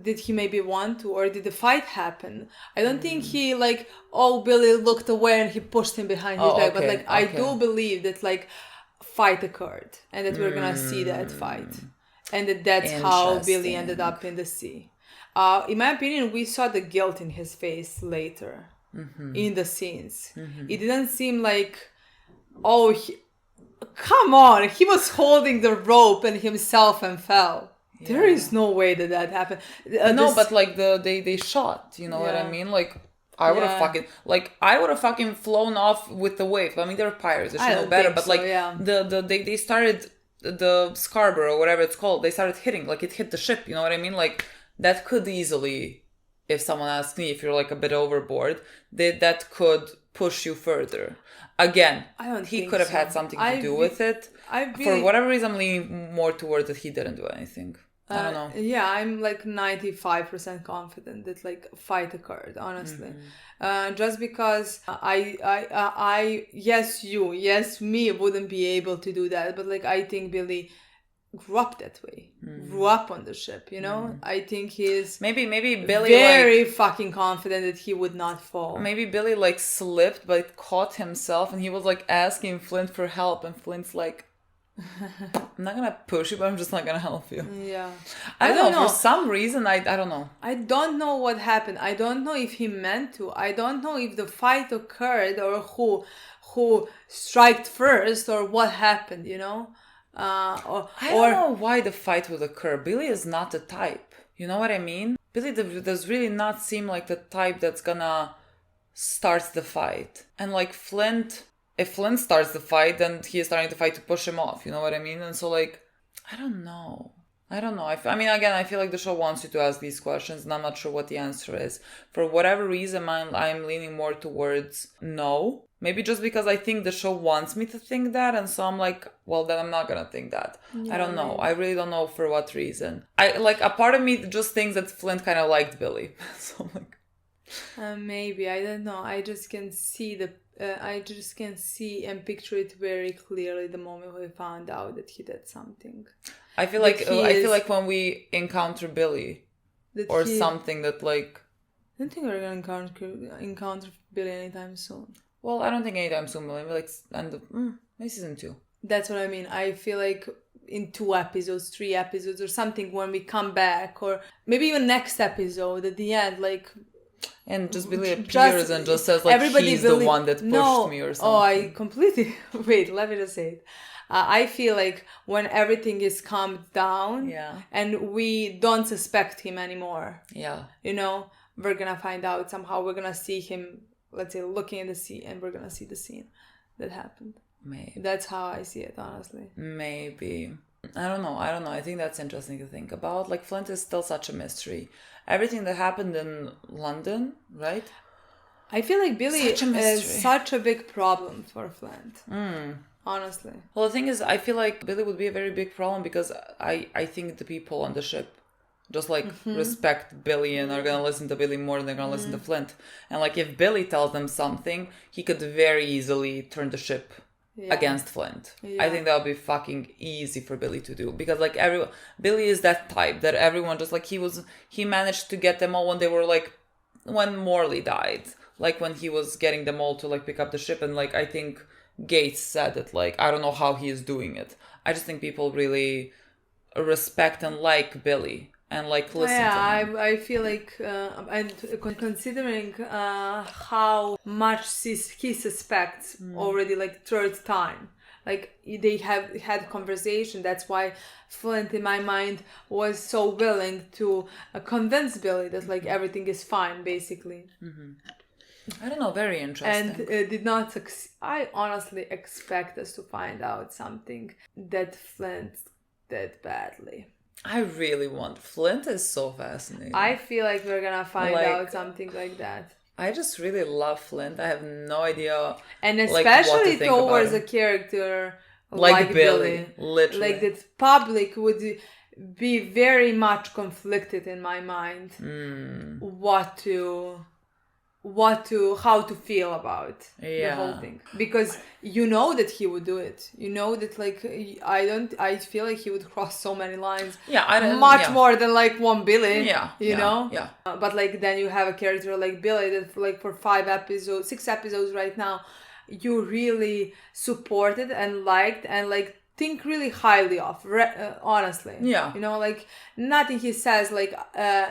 Did he maybe want to, or did the fight happen? I don't think he like, Billy looked away and he pushed him behind his back. But like, I do believe that like fight occurred and that we're gonna see that fight. And that's how Billy ended up in the sea. In my opinion, we saw the guilt in his face later in the scenes. It didn't seem like, come on, he was holding the rope and himself and fell. Yeah. There is no way that happened. But like they shot, you know what I mean? Like I would have fucking flown off with the wave. I mean, they're pirates, they should know better. But they started the Scarborough, whatever it's called. They started hitting, like it hit the ship. You know what I mean? Like. That could easily, if someone asks me, if you're like a bit overboard, that could push you further. Again, I don't he think could have so. had something to do with it. For whatever reason, I'm leaning more towards that he didn't do anything. I don't know. Yeah, I'm like 95% confident that like a fight occurred, honestly. Just because yes, me wouldn't be able to do that, but like I think Billy grew up that way, grew up on the ship, you know? I think he's maybe Billy very fucking confident that he would not fall. Maybe Billy like slipped but caught himself, and he was like asking Flint for help, and Flint's like, I'm not gonna push you, but I'm just not gonna help you. Yeah. I don't know. For some reason, I don't know. I don't know what happened. I don't know if he meant to. I don't know if the fight occurred or who struck first or what happened, you know? I don't know why the fight would occur. Billy is not the type. You know what I mean? Billy does really not seem like the type that's gonna start the fight. And like Flint, if Flint starts the fight, then he is starting the fight to push him off. You know what I mean? And so like, I don't know. I mean, again, I feel like the show wants you to ask these questions, and I'm not sure what the answer is. For whatever reason, I'm leaning more towards no. Maybe just because I think the show wants me to think that, and so I'm like, well, then I'm not gonna think that. Yeah, I don't know. Maybe. I really don't know for what reason. A part of me just thinks that Flint kind of liked Billy. So I'm like, maybe, I don't know. I just can see and picture it very clearly the moment we found out that he did something. I feel like when we encounter Billy or something that like, I don't think we're gonna encounter Billy anytime soon. Well, I don't think anytime soon, maybe like maybe season 2. That's what I mean. I feel like in 2 episodes, 3 episodes or something when we come back, or maybe even next episode at the end, like. And just Billy appears and just says like he's the one that pushed me or something. Oh, I completely... Wait, let me just say it. I feel like when everything is calmed down and we don't suspect him anymore. Yeah. You know, we're gonna find out somehow. We're gonna see him, let's say, looking at the sea, and we're gonna see the scene that happened. Maybe. That's how I see it, honestly. Maybe. I don't know. I think that's interesting to think about. Like, Flint is still such a mystery. Everything that happened in London, right? I feel like Billy is such a big problem for Flint. Honestly. Well, the thing is, I feel like Billy would be a very big problem because I think the people on the ship just like respect Billy and are gonna listen to Billy more than they're gonna listen to Flint. And like if Billy tells them something, he could very easily turn the ship against Flint. I think that would be fucking easy for Billy to do because like Billy is that type that everyone just like he managed to get them all when Morley died, like when he was getting them all to like pick up the ship, and like I think Gates said that like I don't know how he is doing it. I just think people really respect and like Billy and like listen to him. I feel like and considering how much he suspects already like third time, like they have had conversation. That's why Flint in my mind was so willing to convince Billy that like everything is fine basically. I don't know, very interesting. And did not I honestly expect us to find out something that Flint did badly. I really want. Flint is so fascinating. I feel like we're gonna find out something like that. I just really love Flint. I have no idea. And especially towards a character like Billy. Literally. Like the public would be very much conflicted in my mind. How to feel about the whole thing, because you know that he would do it. You know that like I feel like he would cross so many lines. Much more than like one Billy. You know. But like then you have a character like Billy that like for 6 episodes right now, you really supported and liked and like think really highly of. Honestly. You know, like nothing he says, like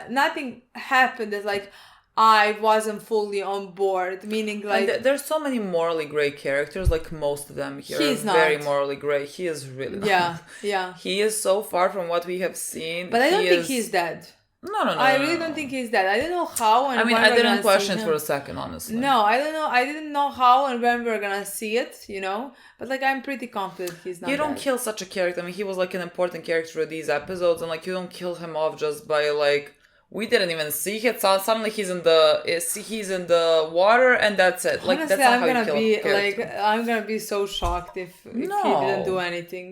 nothing happened that like I wasn't fully on board, meaning like... And there's so many morally grey characters, like most of them here are very morally grey. He is really not. Yeah. He is so far from what we have seen. But I don't think he's dead. No. I really don't think he's dead. I don't know how and when I didn't question it for a second, honestly. No, I don't know. I didn't know how and when we're gonna see it, you know? But like, I'm pretty confident he's not You don't dead. kill such a character. I mean, he was like an important character in these episodes, and like, you don't kill him off just by like... We didn't even see it. So suddenly he's in the water, and that's it. Like Honestly, that's not how you kill a character. I'm gonna be so shocked if he didn't do anything.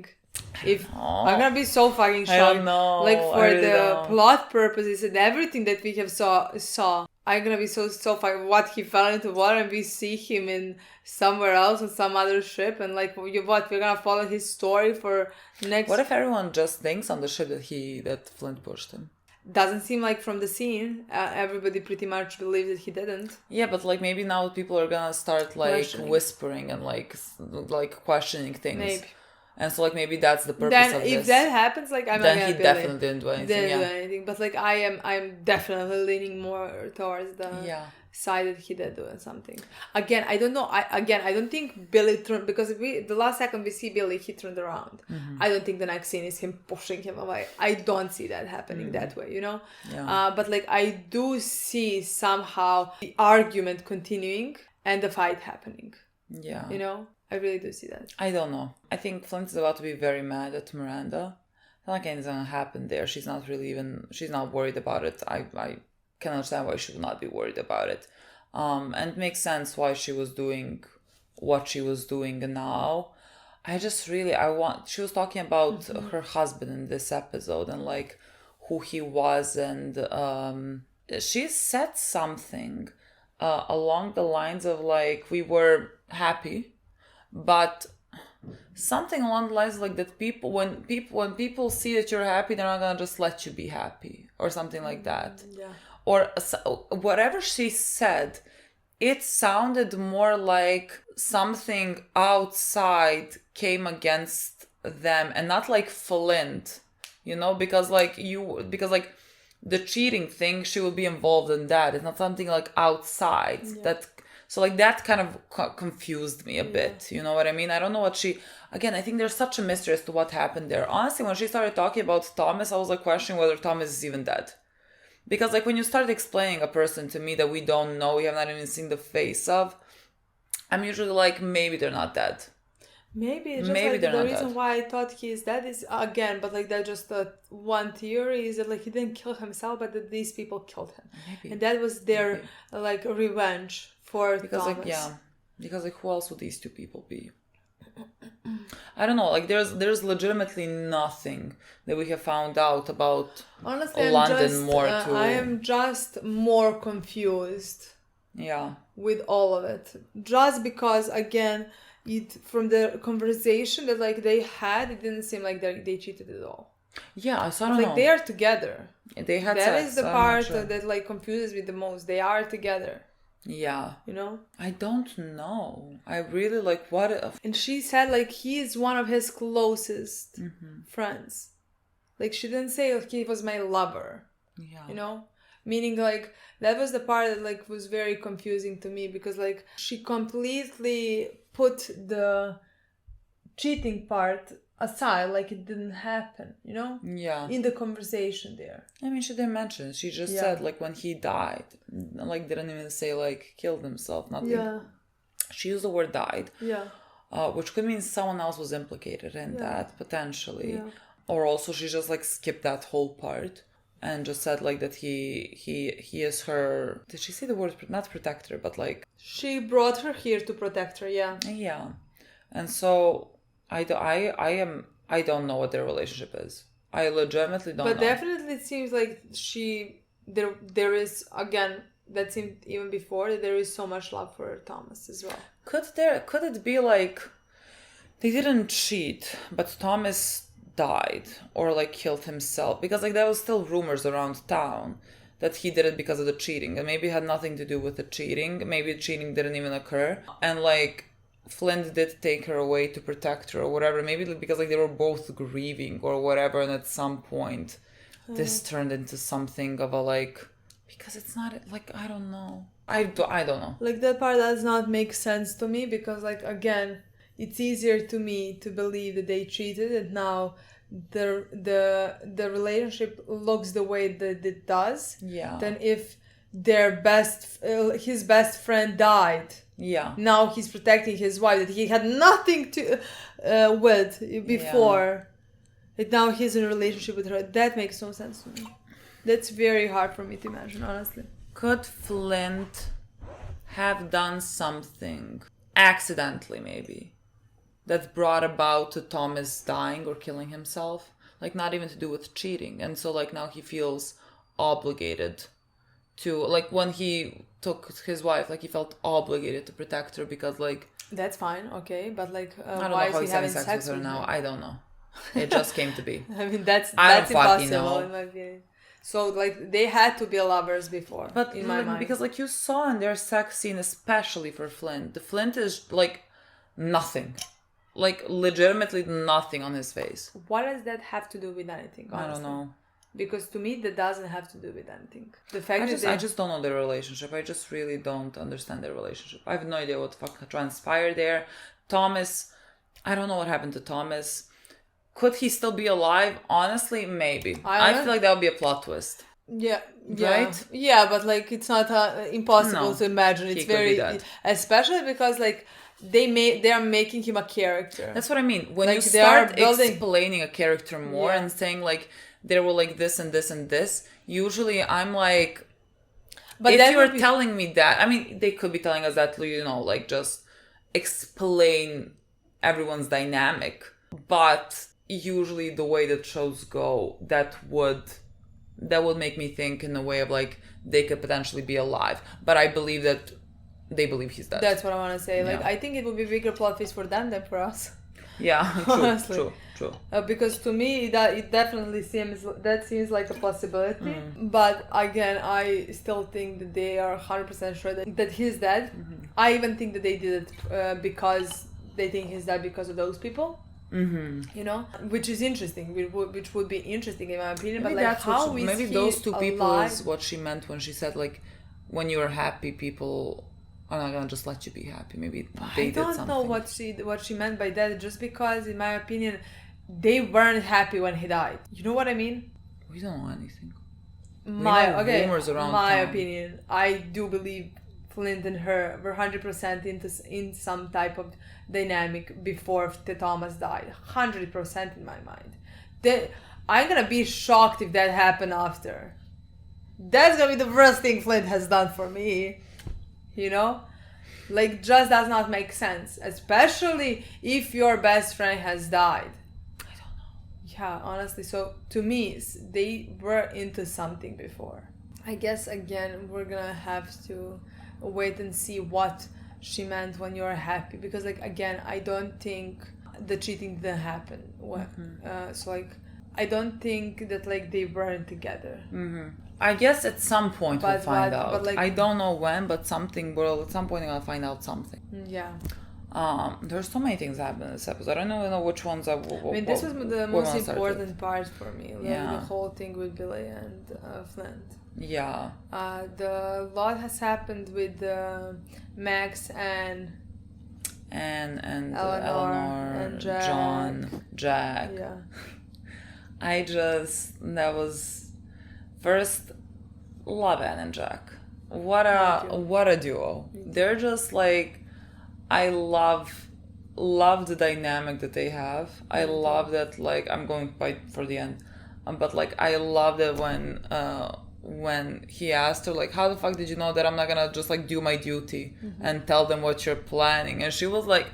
I'm gonna be so fucking shocked. I don't know. Like for really the don't. plot purposes and everything that we have saw. I'm gonna be so fucking what he fell into water and we see him in somewhere else on some other ship and like we're gonna follow his story for next. What if everyone just thinks on the ship that Flint pushed him? Doesn't seem like from the scene everybody pretty much believes that he didn't. Yeah, but like maybe now people are gonna start like whispering and like questioning things. Maybe. And so like maybe that's the purpose of this. If that happens, like I'm then not he gonna definitely didn't do anything. But like I'm definitely leaning more towards the side that he did do something. Again, I don't know. I don't think Billy turned because the last second we see Billy, he turned around. Mm-hmm. I don't think the next scene is him pushing him away. I don't see that happening that way, you know. Yeah. But like I do see somehow the argument continuing and the fight happening. Yeah. You know. I really do see that. I don't know. I think Flint is about to be very mad at Miranda. It's not like anything's gonna happen there. She's not worried about it. I can understand why she would not be worried about it. And it makes sense why she was doing what she was doing now. She was talking about her husband in this episode and like who he was, and she said something along the lines of like we were happy. But something along the lines like that when people see that you're happy, they're not gonna just let you be happy or something like that. Yeah. Or whatever she said, it sounded more like something outside came against them and not like Flint, you know, because the cheating thing, she would be involved in that. It's not something like outside that. So like that kind of confused me a bit, you know what I mean? I don't know what I think there's such a mystery as to what happened there. Honestly, when she started talking about Thomas, I was like questioning whether Thomas is even dead. Because like when you start explaining a person to me that we don't know, we have not even seen the face of, I'm usually like, maybe they're not dead. Maybe it's just like the reason why I thought he is dead is again, but like that's just one theory is that like he didn't kill himself, but that these people killed him. Maybe. And that was their like revenge. Because Thomas. Because who else would these two people be? I don't know. Like there's legitimately nothing that we have found out about London I am just more confused. Yeah. With all of it, just because again, from the conversation that like they had, it didn't seem like they cheated at all. Yeah, so I don't know. Like they are together. They had that sex. Is the part that like confuses me the most. They are together. Yeah. You know? I don't know. I really like what... And she said like he is one of his closest friends. Like she didn't say like he was my lover. Yeah. You know? Meaning like that was the part that like was very confusing to me because like she completely put the cheating part aside, like it didn't happen, you know? Yeah. In the conversation there. I mean, she didn't mention it. She just said, like, when he died. Like, didn't even say, like, killed himself. Nothing. Yeah. She used the word died. Yeah. Which could mean someone else was implicated in that, potentially. Yeah. Or also she just, like, skipped that whole part. And just said, like, that he is her... Did she say the word, not protector, but, like... She brought her here to protect her, yeah. Yeah. And so... I don't know what their relationship is. I legitimately don't know. But definitely it seems like there is, again, that seemed even before, that there is so much love for Thomas as well. Could it be like they didn't cheat, but Thomas died or like killed himself? Because like there was still rumors around town that he did it because of the cheating. And maybe it had nothing to do with the cheating. Maybe cheating didn't even occur. And like... Flint did take her away to protect her or whatever. Maybe because like they were both grieving or whatever, and at some point this turned into something of a like, because it's not like, I don't know. I don't know. Like that part does not make sense to me because like again, it's easier to me to believe that they cheated and now the relationship looks the way that it does. Yeah. Than if his best friend died. Yeah. Now he's protecting his wife that he had nothing to with before. Yeah. And now he's in a relationship with her. That makes no sense to me. That's very hard for me to imagine, honestly. Could Flint have done something accidentally, maybe, that brought about to Thomas dying or killing himself? Like, not even to do with cheating. And so, like, now he feels obligated to, like, when he took his wife, like, he felt obligated to protect her because, like... That's fine, okay, but, like, I don't why know how is he he's having having sex with her now. her? I don't know. It just came to be. I mean, that's I don't fucking impossible know. in my opinion. So, like, they had to be lovers before, But in my mind. because, like, you saw in their sex scene, especially for Flint, the Flint is, like, nothing. Like, legitimately nothing on his face. What does that have to do with anything, honestly? I don't know. Because to me, that doesn't have to do with anything. The fact I just don't know their relationship. I just really don't understand their relationship. I have no idea what the fuck transpired there. Thomas, I don't know what happened to Thomas. Could he still be alive? Honestly, maybe. I feel like that would be a plot twist. Yeah, right? Yeah, but like it's not impossible No, to imagine. It's very, especially because like they are making him a character. That's what I mean. When like, you start explaining a character more and saying like there were like this and this and this, usually I'm like, but if you're telling me that, I mean, they could be telling us that, you know, like just explain everyone's dynamic, but usually the way that shows go, that would make me think in a way of like they could potentially be alive, but I believe that they believe he's dead. That's what I want to say. Like I think it would be a bigger plot twist for them than for us. Yeah, true. Because to me it definitely seems like a possibility. But again, I still think that they are 100% sure that he's dead. I even think that they did it because they think he's dead because of those people. You know, which is interesting, which would be interesting in my opinion. Maybe but like, how is maybe he those two people alive? is what she meant when she said like, when you're happy, people are not gonna just let you be happy. Maybe they did something. I don't know what she meant by that. Just because, in my opinion, they weren't happy when he died. You know what I mean? We don't know anything. Rumors around my town. Opinion. I do believe Flint and her were 100% in some type of dynamic before Thomas died. 100% in my mind. I'm gonna be shocked if that happened after. That's gonna be the worst thing Flint has done for me. You know? Like, just does not make sense. Especially if your best friend has died. I don't know. Yeah, honestly. So, to me, they were into something before. I guess, again, we're gonna have to wait and see what she meant when you're happy. Because, like, again, I don't think the cheating didn't happen. So, like, I don't think that, like, they weren't together. I guess at some point we'll find out. But like, I don't know when, but at some point I'll find out something. Yeah. There's so many things that happen in this episode. I don't even know which ones I mean, this was the most important part for me. Like, yeah. The whole thing with Billy and Flint. Yeah. The lot has happened with Max and Eleanor and Jack. John, Jack. Yeah. That was first, love Anne and Jack. What a duo. They're just like, I love the dynamic that they have. I love that, like, I'm going for the end, but like I love that when he asked her like, how the fuck did you know that I'm not gonna just like do my duty and tell them what you're planning? And she was like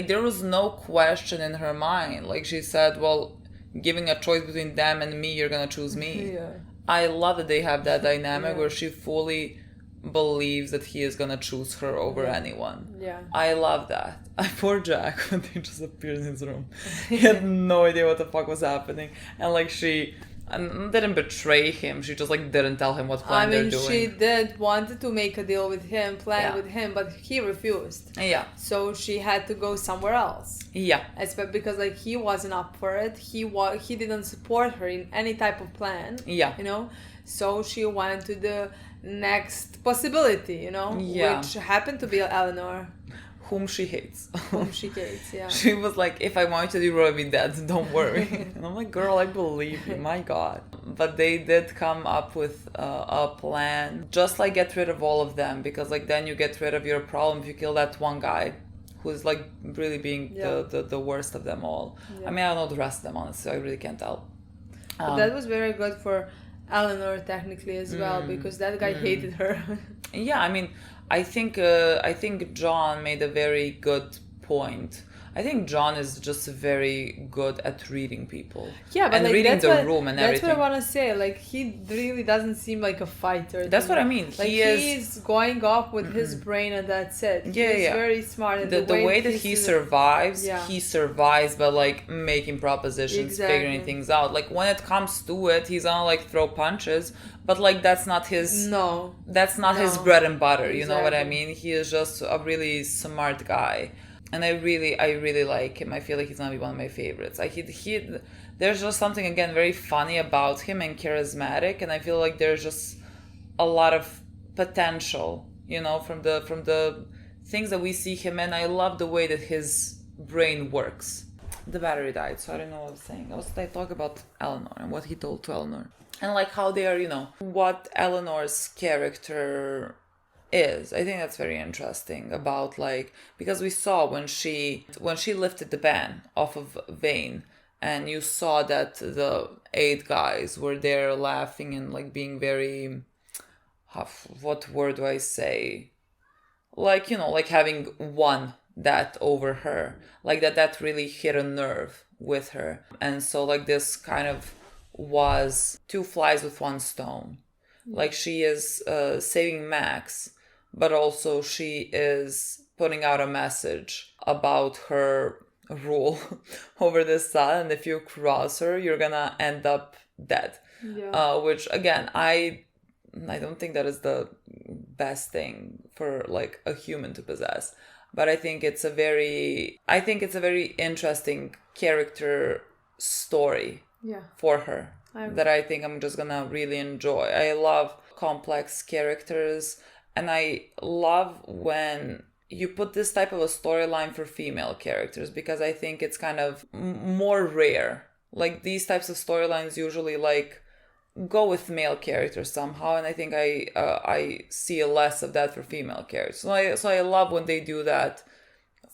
there was no question in her mind. Like, she said, well, giving a choice between them and me, you're gonna choose me. Yeah. I love that they have that dynamic where she fully believes that he is gonna choose her over anyone. Yeah. I love that. Poor Jack, when he just appeared in his room. He had no idea what the fuck was happening. And like, she didn't betray him. She just like didn't tell him what plan they're doing. She did wanted to make a deal with him, with him, but he refused. Yeah. So she had to go somewhere else. Yeah. Because like he wasn't up for it. He didn't support her in any type of plan. Yeah. You know? So she went to the next possibility, you know? Yeah. Which happened to be Eleanor. Whom she hates. Yeah. She was like, if I want you to be rather be dead, don't worry. And I'm like, girl, I believe you, my God. But they did come up with a plan. Just like get rid of all of them, because like then you get rid of your problem if you kill that one guy who's like really being the worst of them all. Yeah. I mean, I don't know the rest of them, honestly. I really can't tell. But that was very good for Eleanor technically as well, because that guy hated her. Yeah, I mean, I think John made a very good point. I think John is just very good at reading people. Yeah, but and like, reading that's the what, room and that's everything. what I want to say. Like, he really doesn't seem like a fighter. That's what I mean. Like, he's going off with his brain and that's it. Yeah, He's yeah. very smart. And The way that he survives, Yeah. he survives by like making propositions, Exactly. figuring things out. Like when it comes to it, he's gonna like throw punches, but like that's not his his No. bread and butter. You know what I Exactly. mean? He is just a really smart guy. And I really like him. I feel like he's gonna be one of my favorites. There's just something again very funny about him and charismatic, and I feel like there's just a lot of potential, you know, from the things that we see him in. I love the way that his brain works. The battery died, so I don't know what I was saying. I talk about Eleanor and what he told to Eleanor, and like how they are, you know, what Eleanor's character is. I think that's very interesting about like, because we saw when she lifted the ban off of Vane, and you saw that the 8 guys were there laughing and like being very, what word do I say, like, you know, like having won that over her, like that really hit a nerve with her. And so like this kind of was 2 flies with 1 stone. Like she is saving Max, but also she is putting out a message about her rule over the sun, and if you cross her, you're gonna end up dead. Yeah. Which again, I don't think that is the best thing for like a human to possess, but I think it's a very interesting character story for her that I think I'm just gonna really enjoy. I love complex characters, and I love when you put this type of a storyline for female characters, because I think it's kind of more rare. Like these types of storylines usually like go with male characters somehow, and I think I see less of that for female characters. So I love when they do that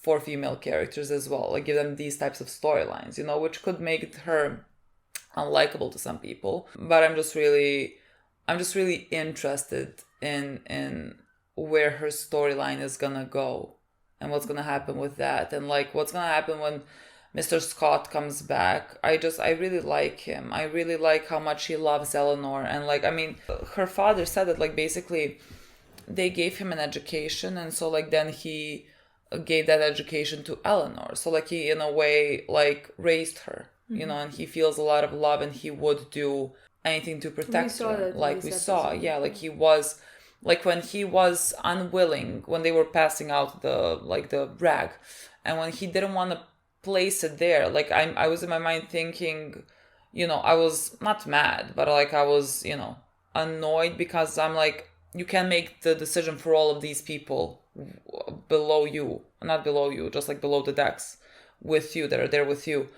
for female characters as well. Like give them these types of storylines, you know, which could make her unlikable to some people. But I'm just really interested in where her storyline is gonna go and what's gonna happen with that, and like what's gonna happen when Mr. Scott comes back. I really like him. I really like how much he loves Eleanor, and like, I mean, her father said that like basically they gave him an education, and so like then he gave that education to Eleanor. So like he in a way like raised her, you know, and he feels a lot of love, and he would do anything to protect her. Like we saw, like he was, like when he was unwilling, when they were passing out the rag, and when he didn't want to place it there, like I was in my mind thinking, you know, I was not mad, but like I was, you know, annoyed, because I'm like, you can make the decision for all of these people below you, not below you, just like below the decks with you, that are there with you.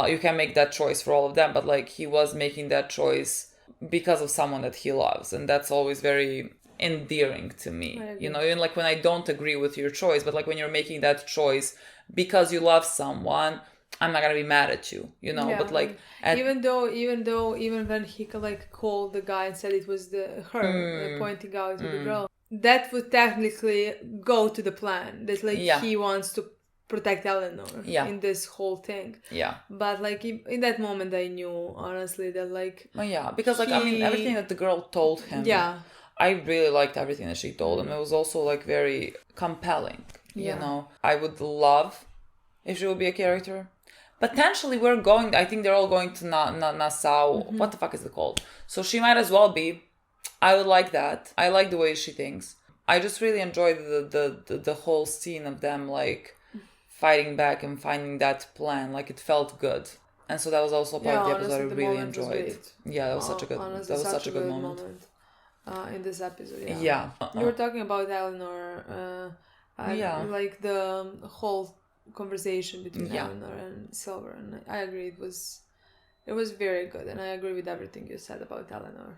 You can make that choice for all of them, but like he was making that choice because of someone that he loves, and that's always very endearing to me, you know, even like when I don't agree with your choice, but like when you're making that choice because you love someone, I'm not gonna be mad at you, you know. But like even when he could like call the guy and said it was her pointing out to the girl, that would technically go to the plan that like he wants to protect Eleanor in this whole thing. But like in that moment I knew honestly that like because like I mean everything that the girl told him, I really liked everything that she told him. It was also like very compelling, you know. I would love if she would be a character. Potentially I think they're all going to Nassau. What the fuck is it called? So she might as well be. I would like that. I like the way she thinks. I just really enjoyed the whole scene of them like fighting back and finding that plan. Like it felt good. And so that was also part of the episode I really enjoyed. That was such a good moment. In this episode, you were talking about Eleanor, like the whole conversation between Eleanor and Silver, and I agree it was very good, and I agree with everything you said about Eleanor.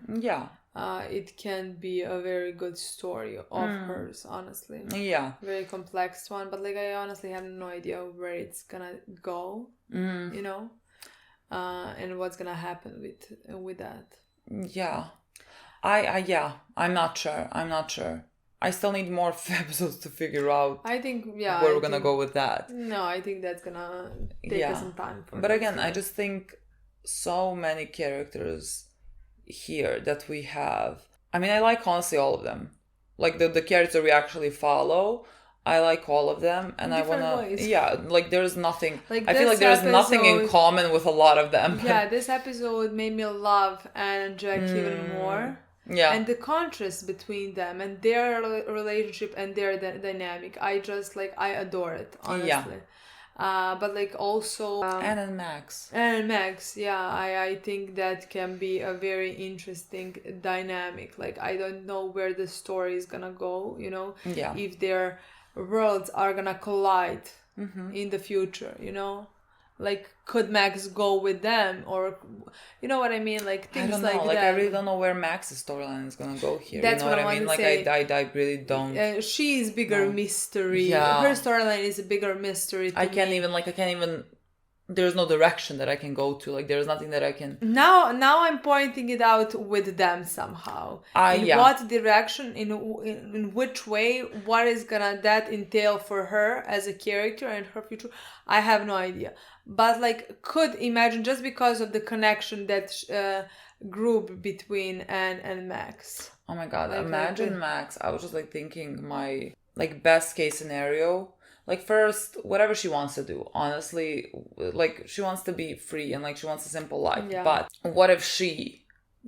It can be a very good story of hers, honestly. Very complex one, but like I honestly have no idea where it's gonna go, you know, and what's gonna happen with that. Yeah. I'm not sure. I still need more episodes to figure out I think, where we're gonna go with that. No, I think that's gonna take us some time. But again, I just think so many characters here that we have. I mean, I like honestly all of them. Like the characters we actually follow, I like all of them, and I wanna, ways. like there's nothing. Like I feel like there's nothing in common with a lot of them. Yeah, this episode made me love Anne and Jack even more. Yeah. And the contrast between them and their relationship and their dynamic, I adore it, honestly. Yeah. But like also Anne and Max. Yeah, I think that can be a very interesting dynamic. Like, I don't know where the story is gonna go, you know? Yeah. If their worlds are gonna collide in the future, you know? Like, could Max go with them, or you know what I mean? Like, things like that. Like, I really don't know where Max's storyline is gonna go here. That's you know what I mean? Like, say. I really don't. She's bigger mystery. Yeah. Her storyline is a bigger mystery. I can't even. There's no direction that I can go to. Like, there's nothing that I can. Now I'm pointing it out with them somehow. What direction? In which way? What is gonna that entail for her as a character and her future? I have no idea. But like, could imagine, just because of the connection that grew between Anne and Max. Oh my god! Like, imagine Max. I was just like thinking my like best case scenario. Like, first, whatever she wants to do, honestly, like, she wants to be free and, like, she wants a simple life. Yeah. But what if she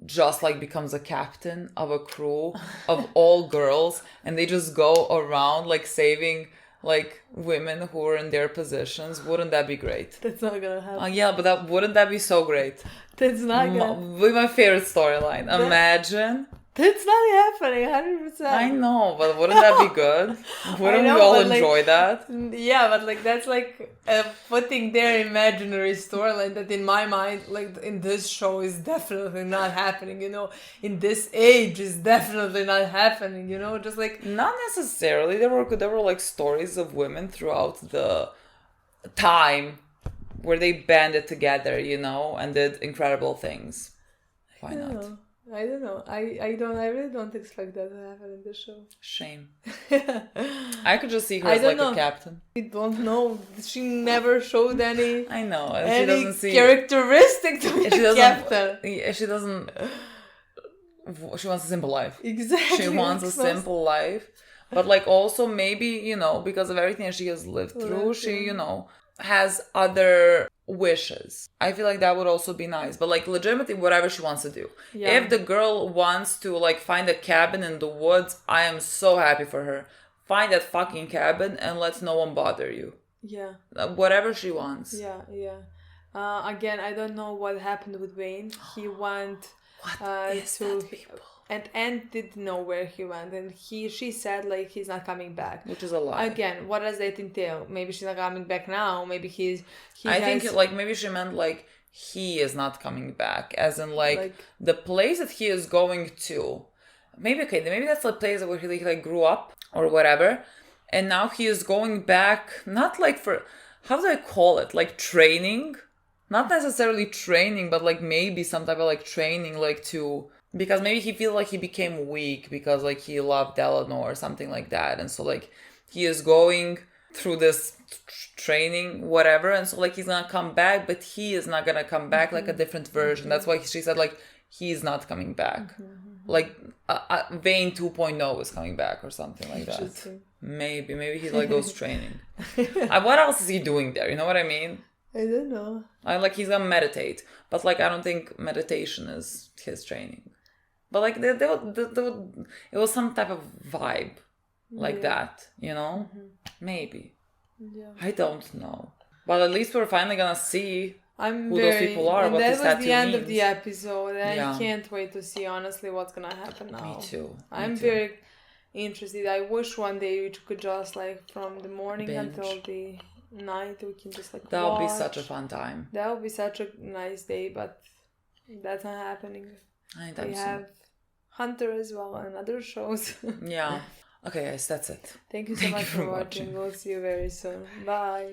just, like, becomes a captain of a crew of all girls and they just go around, like, saving, like, women who are in their positions? Wouldn't that be great? That's not gonna happen. Yeah, but wouldn't that be so great? That's not gonna... Be my favorite storyline. Imagine... That's not happening, 100%. I know, but wouldn't that be good? Wouldn't we all enjoy that? Yeah, but like, that's like putting their imaginary storyline that in my mind, like in this show, is definitely not happening, you know? In this age is definitely not happening, you know? Just like... Not necessarily. There were like stories of women throughout the time where they banded together, you know, and did incredible things. Why not? I don't know. I really don't expect that to happen in the show. Shame. I could just see her as like a captain. I don't know. She never showed any. I know. She doesn't see characteristic to be a captain. She doesn't. She wants a simple life. Exactly. She wants a simple life, but like also maybe, you know, because of everything she has lived through, she, you know, has other wishes. I feel like that would also be nice, but like legitimately whatever she wants to do. Yeah. If the girl wants to like find a cabin in the woods, I am so happy for her. Find that fucking cabin and let no one bother you. Yeah. Whatever she wants. Yeah. Again, I don't know what happened with Wayne. He went to people. And Anne didn't know where he went, and she said like he's not coming back, which is a lie. Again, what does that entail? Maybe she's not coming back now. Maybe I think like maybe she meant like he is not coming back, as in like the place that he is going to. Maybe that's the place where he like grew up or whatever, and now he is going back. Not like for, how do I call it? Like training, not necessarily training, but like maybe some type of like training, like to. Because maybe he feels like he became weak because like he loved Eleanor or something like that. And so like he is going through this training, whatever. And so like he's going to come back, but he is not going to come back like a different version. That's why she said like he's not coming back. Like Vane 2.0 is coming back or something like that. Maybe he like goes training. What else is he doing there? You know what I mean? I don't know. Like he's going to meditate. But like I don't think meditation is his training. But like it was some type of vibe like that, you know? Maybe. Yeah. I don't know. But at least we're finally gonna see who those people are, what this tattoo means. That was the end of the episode, and I can't wait to see honestly what's gonna happen now. Me too. I'm very interested. I wish one day we could just like from the morning until the night we can just like that would be such a fun time. That would be such a nice day, but that's not happening. We have Hunter as well and other shows. Yeah. Okay, guys, that's it. Thank you so much for watching. We'll see you very soon. Bye.